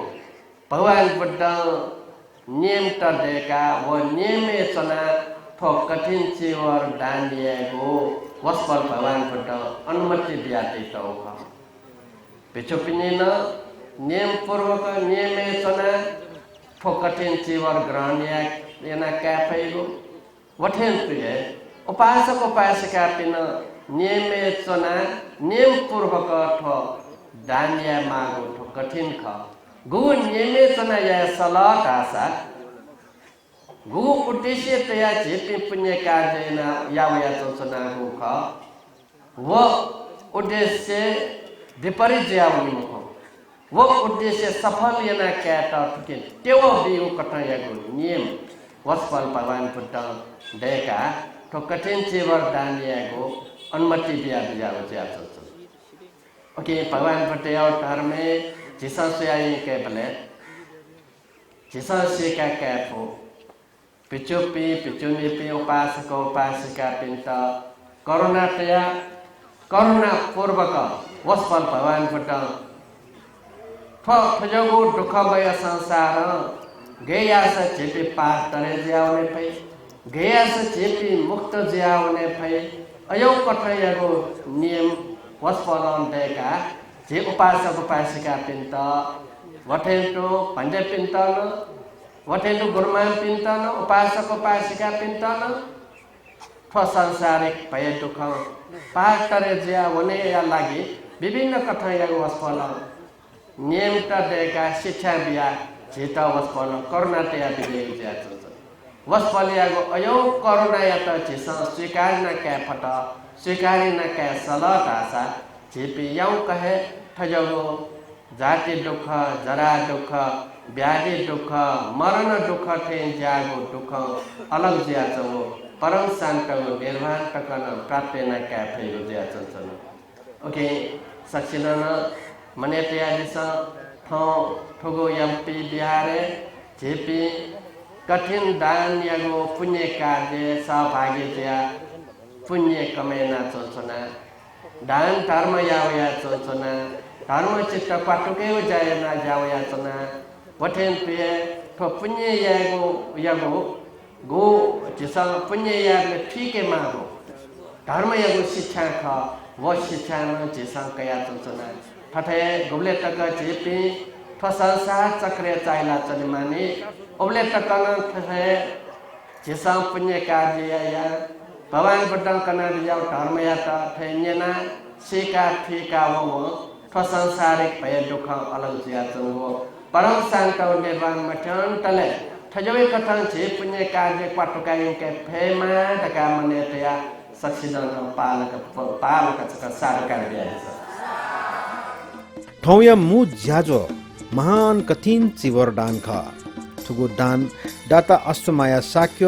भगवान बड्डा नियम टडेका वो नियमे चना थो कठिन चीवर दानियागो वस्पल भगवान बड्डा अनुमति दियाते तौका पिछोपिनेन नियम पूर्वक नियमे चना थो कठिन चीवर ग्रहणिया येना कैफेगो वठेन प्रिय उपासक उपासिका पिन नियमे चना नियम पूर्वक थो दानिया मागो थो कठिन ख गु नियमे चना या सलाह आशा गु उद्देश्य तया जेपि पुण्य कार्य न यावया चोचना गु ख वो उद्देश्य विपरीत ज्यावनी मुख वो उद्देश्य सफल yana kata tukin tewa biu kata yago नियम वस्पल भगवान बुद्ध देका तो कठिन जीवर दान यागो अनुमति बिया बिया हो जाता है ओके भगवान बुद्ध यार धर्म में जिसा से आई के बले जिसा से क्या कैफो पिचुनी उपासिका पिंता करुणा पूर्वक वस्पल भगवान बुद्ध ठजगो दुख भय संसार गया से चेपी पार तरे ज्याउने भई गया से चेपी मुक्त ज्याउने भई अयो कठयगो नियम वस्पलन देका जे उपासक उपासिका पिंता वठेन्टो पंजे पिंतन वठेन्टो गुरुमान पिंतन उपासक उपासिका पिंतन संसारिक भय दुख पार तरे ज्याउने या लागि विभिन्न कठयगो वस्पलन नियम देका शिक्षा बिया जेता वस्पल करुणा तया बिदे जातो वस्पलियागो अयो करुणा यात जिस स्वीकार न क्या फटा स्वीकारी न क्या सलत आशा जेपी यौ कहे ठजगो जाति दुख जरा दुख व्याधि दुख मरण दुख थे जागो दुख अलग ज्याचो परम शांत निर्वाण तकन प्राप्त न क्या फेगो ज्याचो ओके सचिलन मने तया दिस ठोगो यम्पी बिहारे जेपी कठिन दान यागो पुण्य कार्य सहभागिता पुण्य कमेना चोचना दान धर्म यावया चोचना धर्म चित्त क्वाटुके जायना जावया चना वठेन पे ठो पुण्य यागो गो जिसा पुण्य यागले ठीक है मागो धर्म यागो शिक्षा खा वो शिक्षा न जिसा कया चोचना ठठे गुबले तक जेपी संसार चक्र चाइला चलिमाने उबले तक ठठे जिसा पुण्य कार्य या भगवान बुद्ध कना दिया धर्म या ठे नेना सिका ठीका वो संसारिक भय दुख अलग जिया चंगो परम शांत निर्वाण मठन तले ठजवे कथन जे पुण्य कार्य क्वाटुकायु के फेमा तका मने तया सक्षिदन पालक चक सारकार दिया ठौया मु ज्याजो महान कठिन चिवर दान ख थुगु दान दाता अष्टमाया साक्य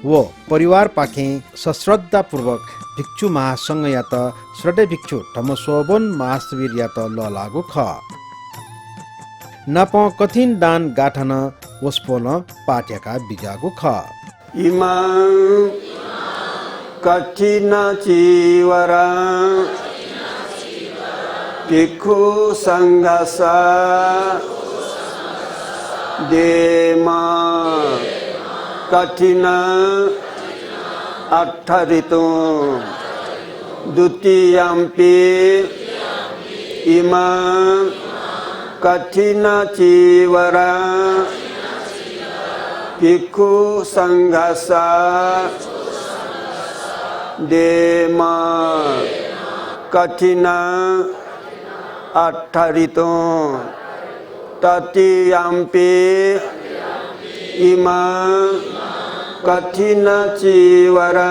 वो परिवार पाखे सश्रद्धा पूर्वक भिक्षु महासंघ या त श्रद्धे भिक्षु धम्मसोबन महाशिविर या त ल लागु ख नप कठिन दान गाठन वस्पोन पाठ्यका बिजागु ख इमा कठिन चिवरा भिक्षु संघसा देमा कठिन अट्ठरितो द्वितीयम्पि इमा कठिन चिवरा भिक्षु संघसा देमा कठिन अट्ठरितो तृतीयम्पि इमा कठिन चिवरा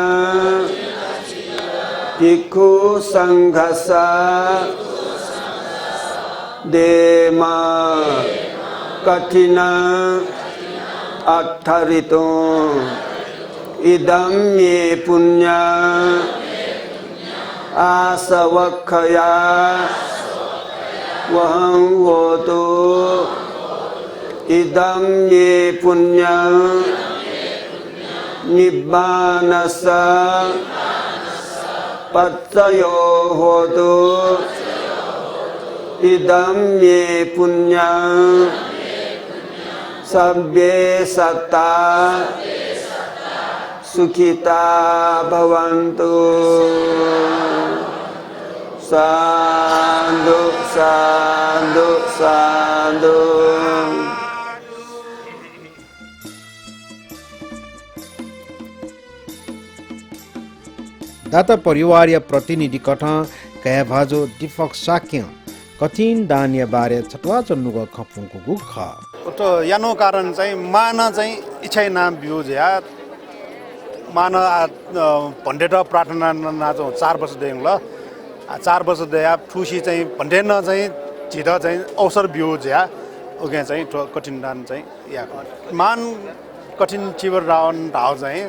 भिक्षु संघसा देमा कठिन अट्ठरितो इदं मे पुण्य आसवक्षया वहं होतु इदं मे पुण्य निब्बानस पत्तयो होतु इदं मे पुण्य सब्बे सत्ता सुखिता भवन्तु साधु साधु साधु दाता परिवार या प्रतिनिधि कठ कया भाजो दिफक साक्य कठिन दान्य बारे छटवा चन्नुग खपुङको गुख तो यानो कारण चाहिँ मान चाहिँ इच्छा नाम भ्युज या मान भन्डेट प्रार्थना नाचो 4 वर्षदेखि ल 4 वर्ष दया ठुसी चाहिँ भन्डे न चाहिँ झिड चाहिँ अवसर बिउ ज्या ओके चाहिँ कठिन दान चाहिँ या मान कठिन चिवर रावण ढाउ चाहिँ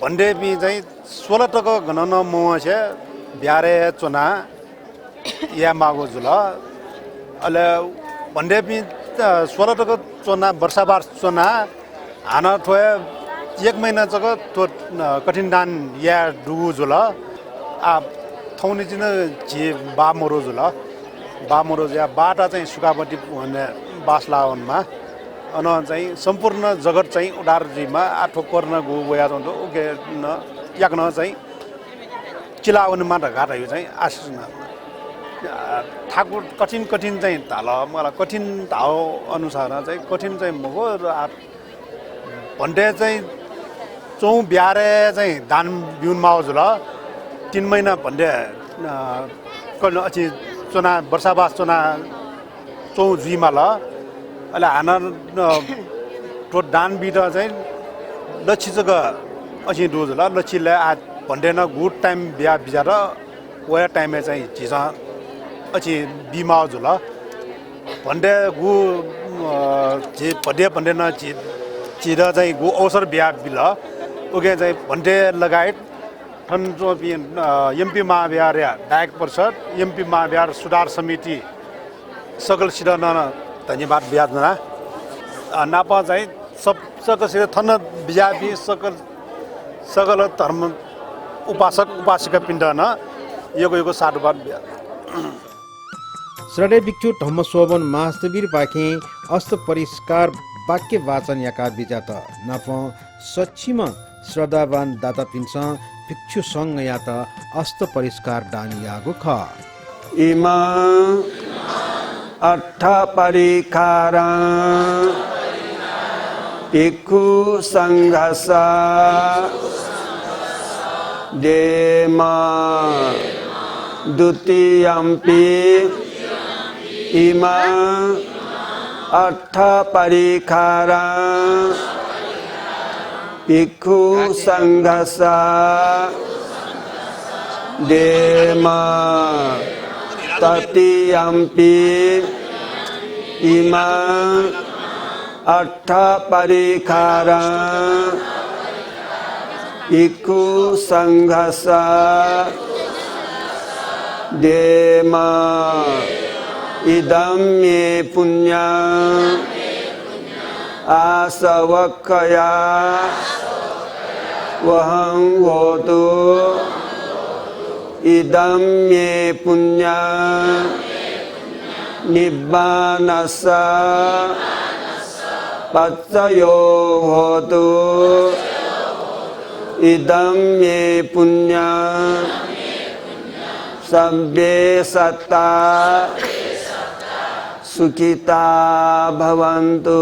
भन्डे बि चाहिँ 16 टका गणन मोसे ब्यारे चुना या मागो जुल अले भन्डे बि 16 टका चुना वर्षाबार चुना हाना थोए 1 महिना जग तो कठिन दान या डुगु जुल आ थौनी जिन जे बामरो जुल बामरो या बाटा चाहिँ सुकापट्टि भन्ने बासलावनमा अन चाहिँ सम्पूर्ण जगत चाहिँ उडारजीमा आठो कर्न गो गया जस्तो ओके न याक्न चाहिँ चिलाउनमा ढका रह्यो चाहिँ आशिष ठाकुर कठिन चाहिँ ताल मलाई कठिन धाव अनुसार चाहिँ कठिन चाहिँ मगो र भन्डे चाहिँ चौ ब्यारे चाहिँ दान बिउन माउजुल 3 महिना भन्डे कल अछि चुना वर्षाबास चुना चौ जुइमा ल अहिले हाना तो दान बिट चाहिँ लच्छी जग्गा अछि डोज ल लच्छीले आ भन्डे न गुड टाइम बिहा बिजार वया टाइममा चाहिँ झिसा अछि बिमा जुल भन्डे गु जे भन्डे न चिरा चाहिँ गु अवसर बिहा बिल ओके चाहिँ भन्डे लगायत ठन जो एमपी महाविहार डायक परिषद एमपी महाविहार सुधार समिति सकल सिधा न धन्यवाद ब्याज ना नापा चाहिँ सब सकल सिधा थन बिजाबी सकल धर्म उपासक उपासिका पिण्ड न यो साधुवाद ब्याज श्रडे भिक्षु धम्म शोभन महास्तवीर पाखे अस्त परिष्कार वाक्य वाचन याका बिजात नप सच्चीम श्रद्धावान दाता पिन्छ भिक्षु संग या त अस्त परिष्कार दानी यागो ख इमा अट्ठ परिकारा भिक्षु संघस देमा द्वितीयम्पि इमा अट्ठ परिकारा भिक्षु संघस देमा तृतीयम्पि इमा अट्ठ परिकारा भिक्षु संघस देमा इदं मे पुण्य आसवक्कया वहं होतु इदं मे पुण्य निब्बानस्स पच्चयो होतु इदं मे पुण्य सब्बे सत्ता सुखिता भवन्तु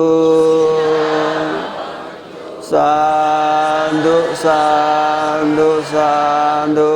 साधु साधु साधु।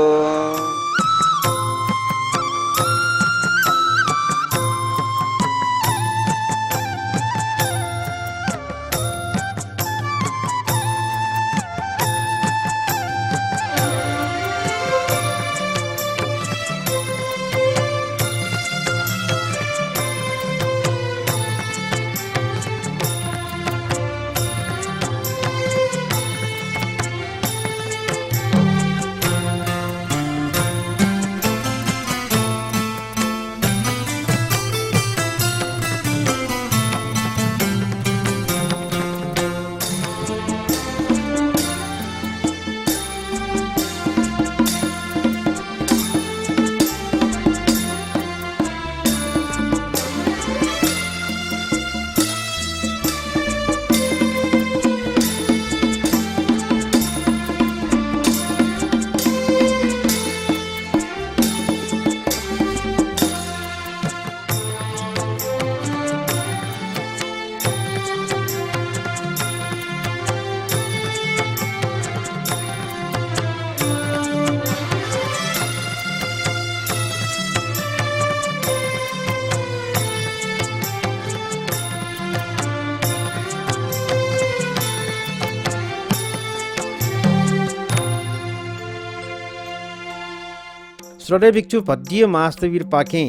श्रद्धेय भिक्षु भद्य महास्तवीर पाखे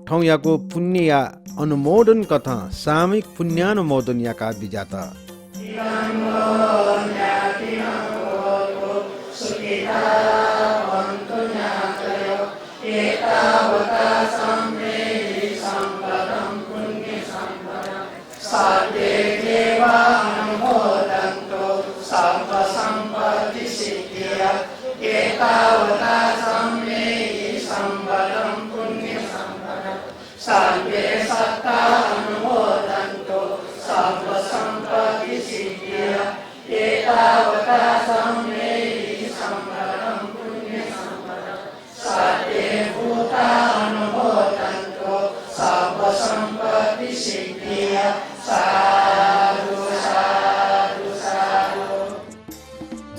ठाउँ याको पुण्य या अनुमोदन कथा सामूहिक पुण्यानुमोदन याका विजाता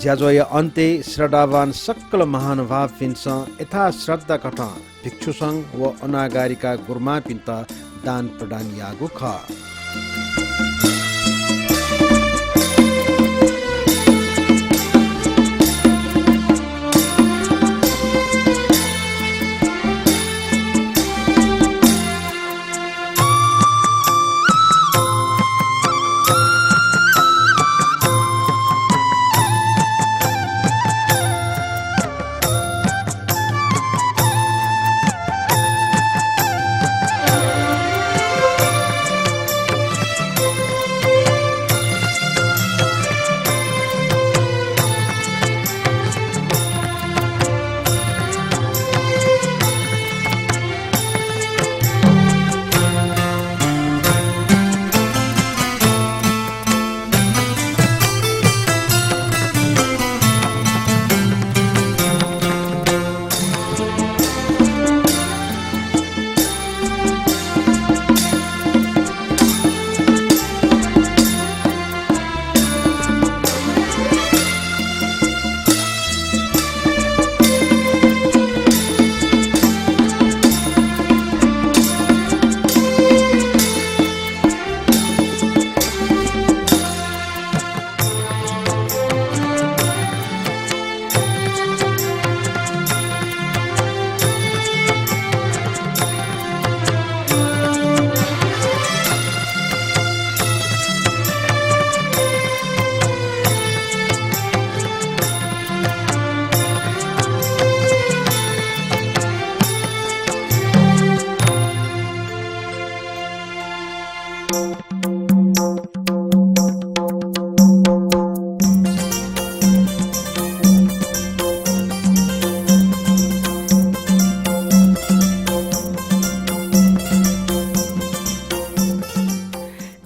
ज्याजोय अन्ते श्रद्धावान सक्कल महानुभाव पिन्छ यथा श्रद्धा कथा भिक्षु सङ्घ व अनागारिका गुर्मा पिन्त दान प्रदान यागु ख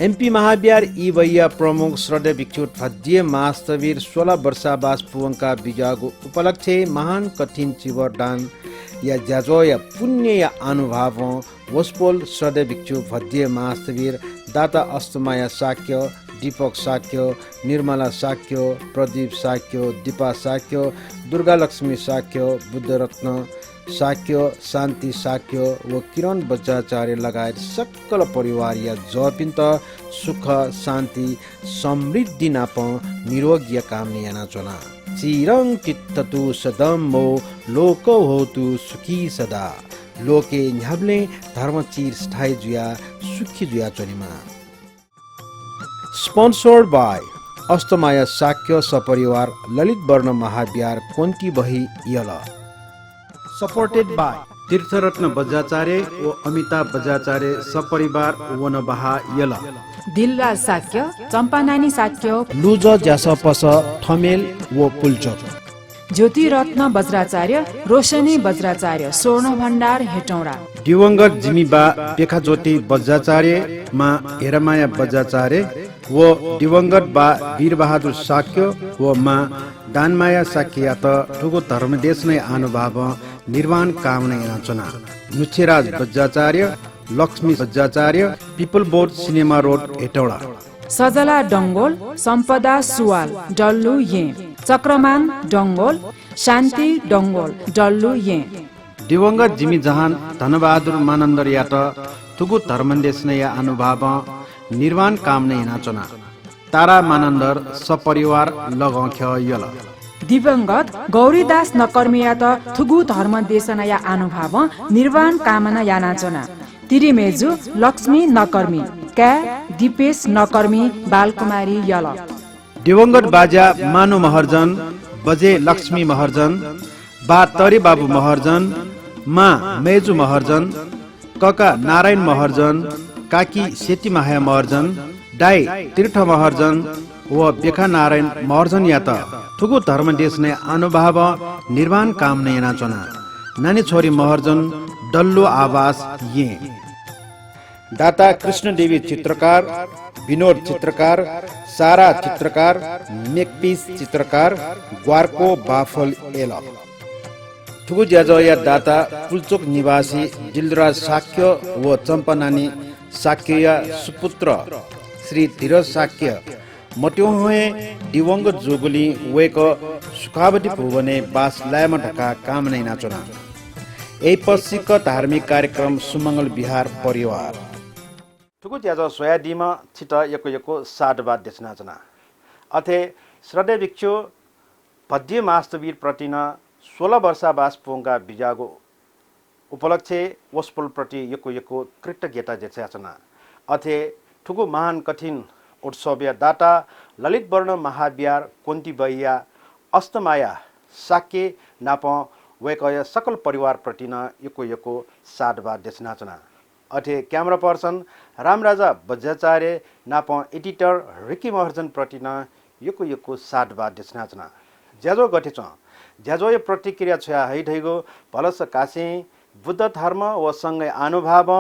एमपी महाविहार इवैया प्रमुख श्रद्धेय भिक्षु भद्य महास्तवीर 16 वर्षावास पुवंका विजयको उपलक्ष्य महान कठिन चिवर दान या ज्याजोय पुण्य या अनुभाव वस्पोल श्रद्धेय भिक्षु भद्य महास्तवीर दाता अस्तमाया साक्य दीपक साक्य निर्मला साक्य प्रदीप साक्य दीपा साक्य दुर्गालक्ष्मी साक्य बुद्धरत्न साक्य शान्ति साक्य व किरण बज्राचार्य लगायत सकल परिवार या जपिन्त सुख शान्ति समृद्धि नाप निरोग्य कामने याना चोना चिरं चित्ततु सदम्मो लोको होतु सुखी सदा लोके न्याब्ले धर्म चिर स्थायी जुया सुखी जुया चोनिमा स्पोन्सर्ड बाय अस्तमाया साक्य सपरिवार ललित वर्ण महाविहार कोन्टी बही यला सपोर्टेड बाय तीर्थरत्न बज्राचार्य व अमिताभ बज्राचार्य सपरिवार वनबहा यल दिलराज साक्य चम्पानानी साक्य लुज ज्यास पस ठमेल व पुल्चोक ज्योतिरत्न बज्राचार्य रोशनी बज्राचार्य स्वर्ण भण्डार हेटौडा दिवंगत जिमीबा पेखाज्योति बज्राचार्य मा हेरमाया बज्राचार्य व दिवंगत बा वीरबहादुर साक्य व मा दानमाया साक्य त ठुगो धर्मदेश नै अनुभाव Nirvan Kamana Yachana Nuchheraj Bajracharya Laxmi Bajracharya Pipal board cinema road Hetauda Sajala Dangol Sampada Suwal Dallu ये चक्रमान डङ्गोल शान्ति डङ्गोल डल्लु ये दिवंगत जिमी जहान धनबहादुर मानन्दर यात तुगु धर्मदेश नै अनुभाव निर्वाण कामना याचना तारा मानन्दर सपरिवार लगौख्य यल दिवंगत गौरीदास नकर्मिया त थुगु धर्म देशना या अनुभव निर्वाण कामना या नाचना तिरिमेजु लक्ष्मी नकर्मी क्या दिपेश नकर्मी बालकुमारी यल दिवंगत बाजा मानु महर्जन बजे लक्ष्मी महर्जन बा तरी बाबु महर्जन मा मेजु महर्जन कका नारायण महर्जन काकी सेती माया महर्जन दाई तीर्थ महर्जन व बेखा नारायण महर्जन या त ठुगु धर्म देश ने अनुभव निर्वाण काम ने नाचना नानी छोरी महर्जन डल्लो आवास ये दाता कृष्ण देवी चित्रकार विनोद चित्रकार सारा चित्रकार मेकपिस चित्रकार ग्वारको बाफल एल ठुगु ज्याजया दाता पुल्चोक निवासी दिलराज साक्य व चम्पनानी साक्य सुपुत्र श्री धीरज साक्य मट्योहे दिवंगत जोगुली वेक सुखावती भुवने बास लायमा ढका कामनै नाचना ए पश्चिक धार्मिक कार्यक्रम सुमंगल बिहार परिवार ठुकु ज्याज सोयादीमा छिट यको साडबाद देशनाचना अथे श्रद्धे भिक्षु पद्य मास्तवीर प्रतिन 16 वर्षावास पोंगा बिजागो उपलक्ष्य वस्पल प्रति यको कृतज्ञता देशनाचना अथे ठुकु महान कठिन उत्सव्य दाता ललित वर्ण महाविहार कोन्ती बैया अस्तमाया साके नाप वेकय सकल परिवार प्रतिन यको साडबाद देशनाचना अथे क्यामेरा पर्सन रामराजा बज्राचार्य नाप एडिटर रिकी महर्जन प्रतिन यको साडबाद देशनाचना ज्याजो गठेछ ज्याजो यो प्रतिक्रिया छया हैढैगो भलस कासे बुद्ध धर्म व सँगै अनुभव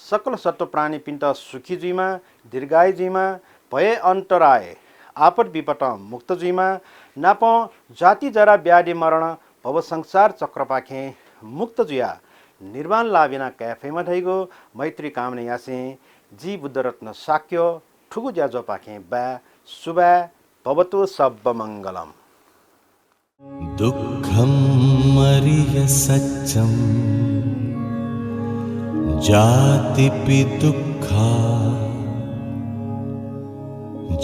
सकल सत्व प्राणी पिण्ड सुखी जुइमा दीर्घायु जुइमा भए अन्तराय आपद विपद मुक्त जुइमा नाप जाति जरा व्याधि मरण भव संसार चक्रपाखे मुक्त जुया निर्वाण लाभिना क्याफेमा धैगो मैत्री कामने यासे जी बुद्धरत्न साक्य ठुगु ज्याजो पाखे बा सुबा भवतु सब मङ्गलम दुःखं मरिय सच्चं जातिपि दुःखा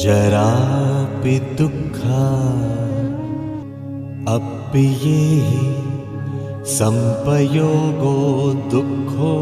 जरापि दुःखा अप्येहि संपयोगो दुःखो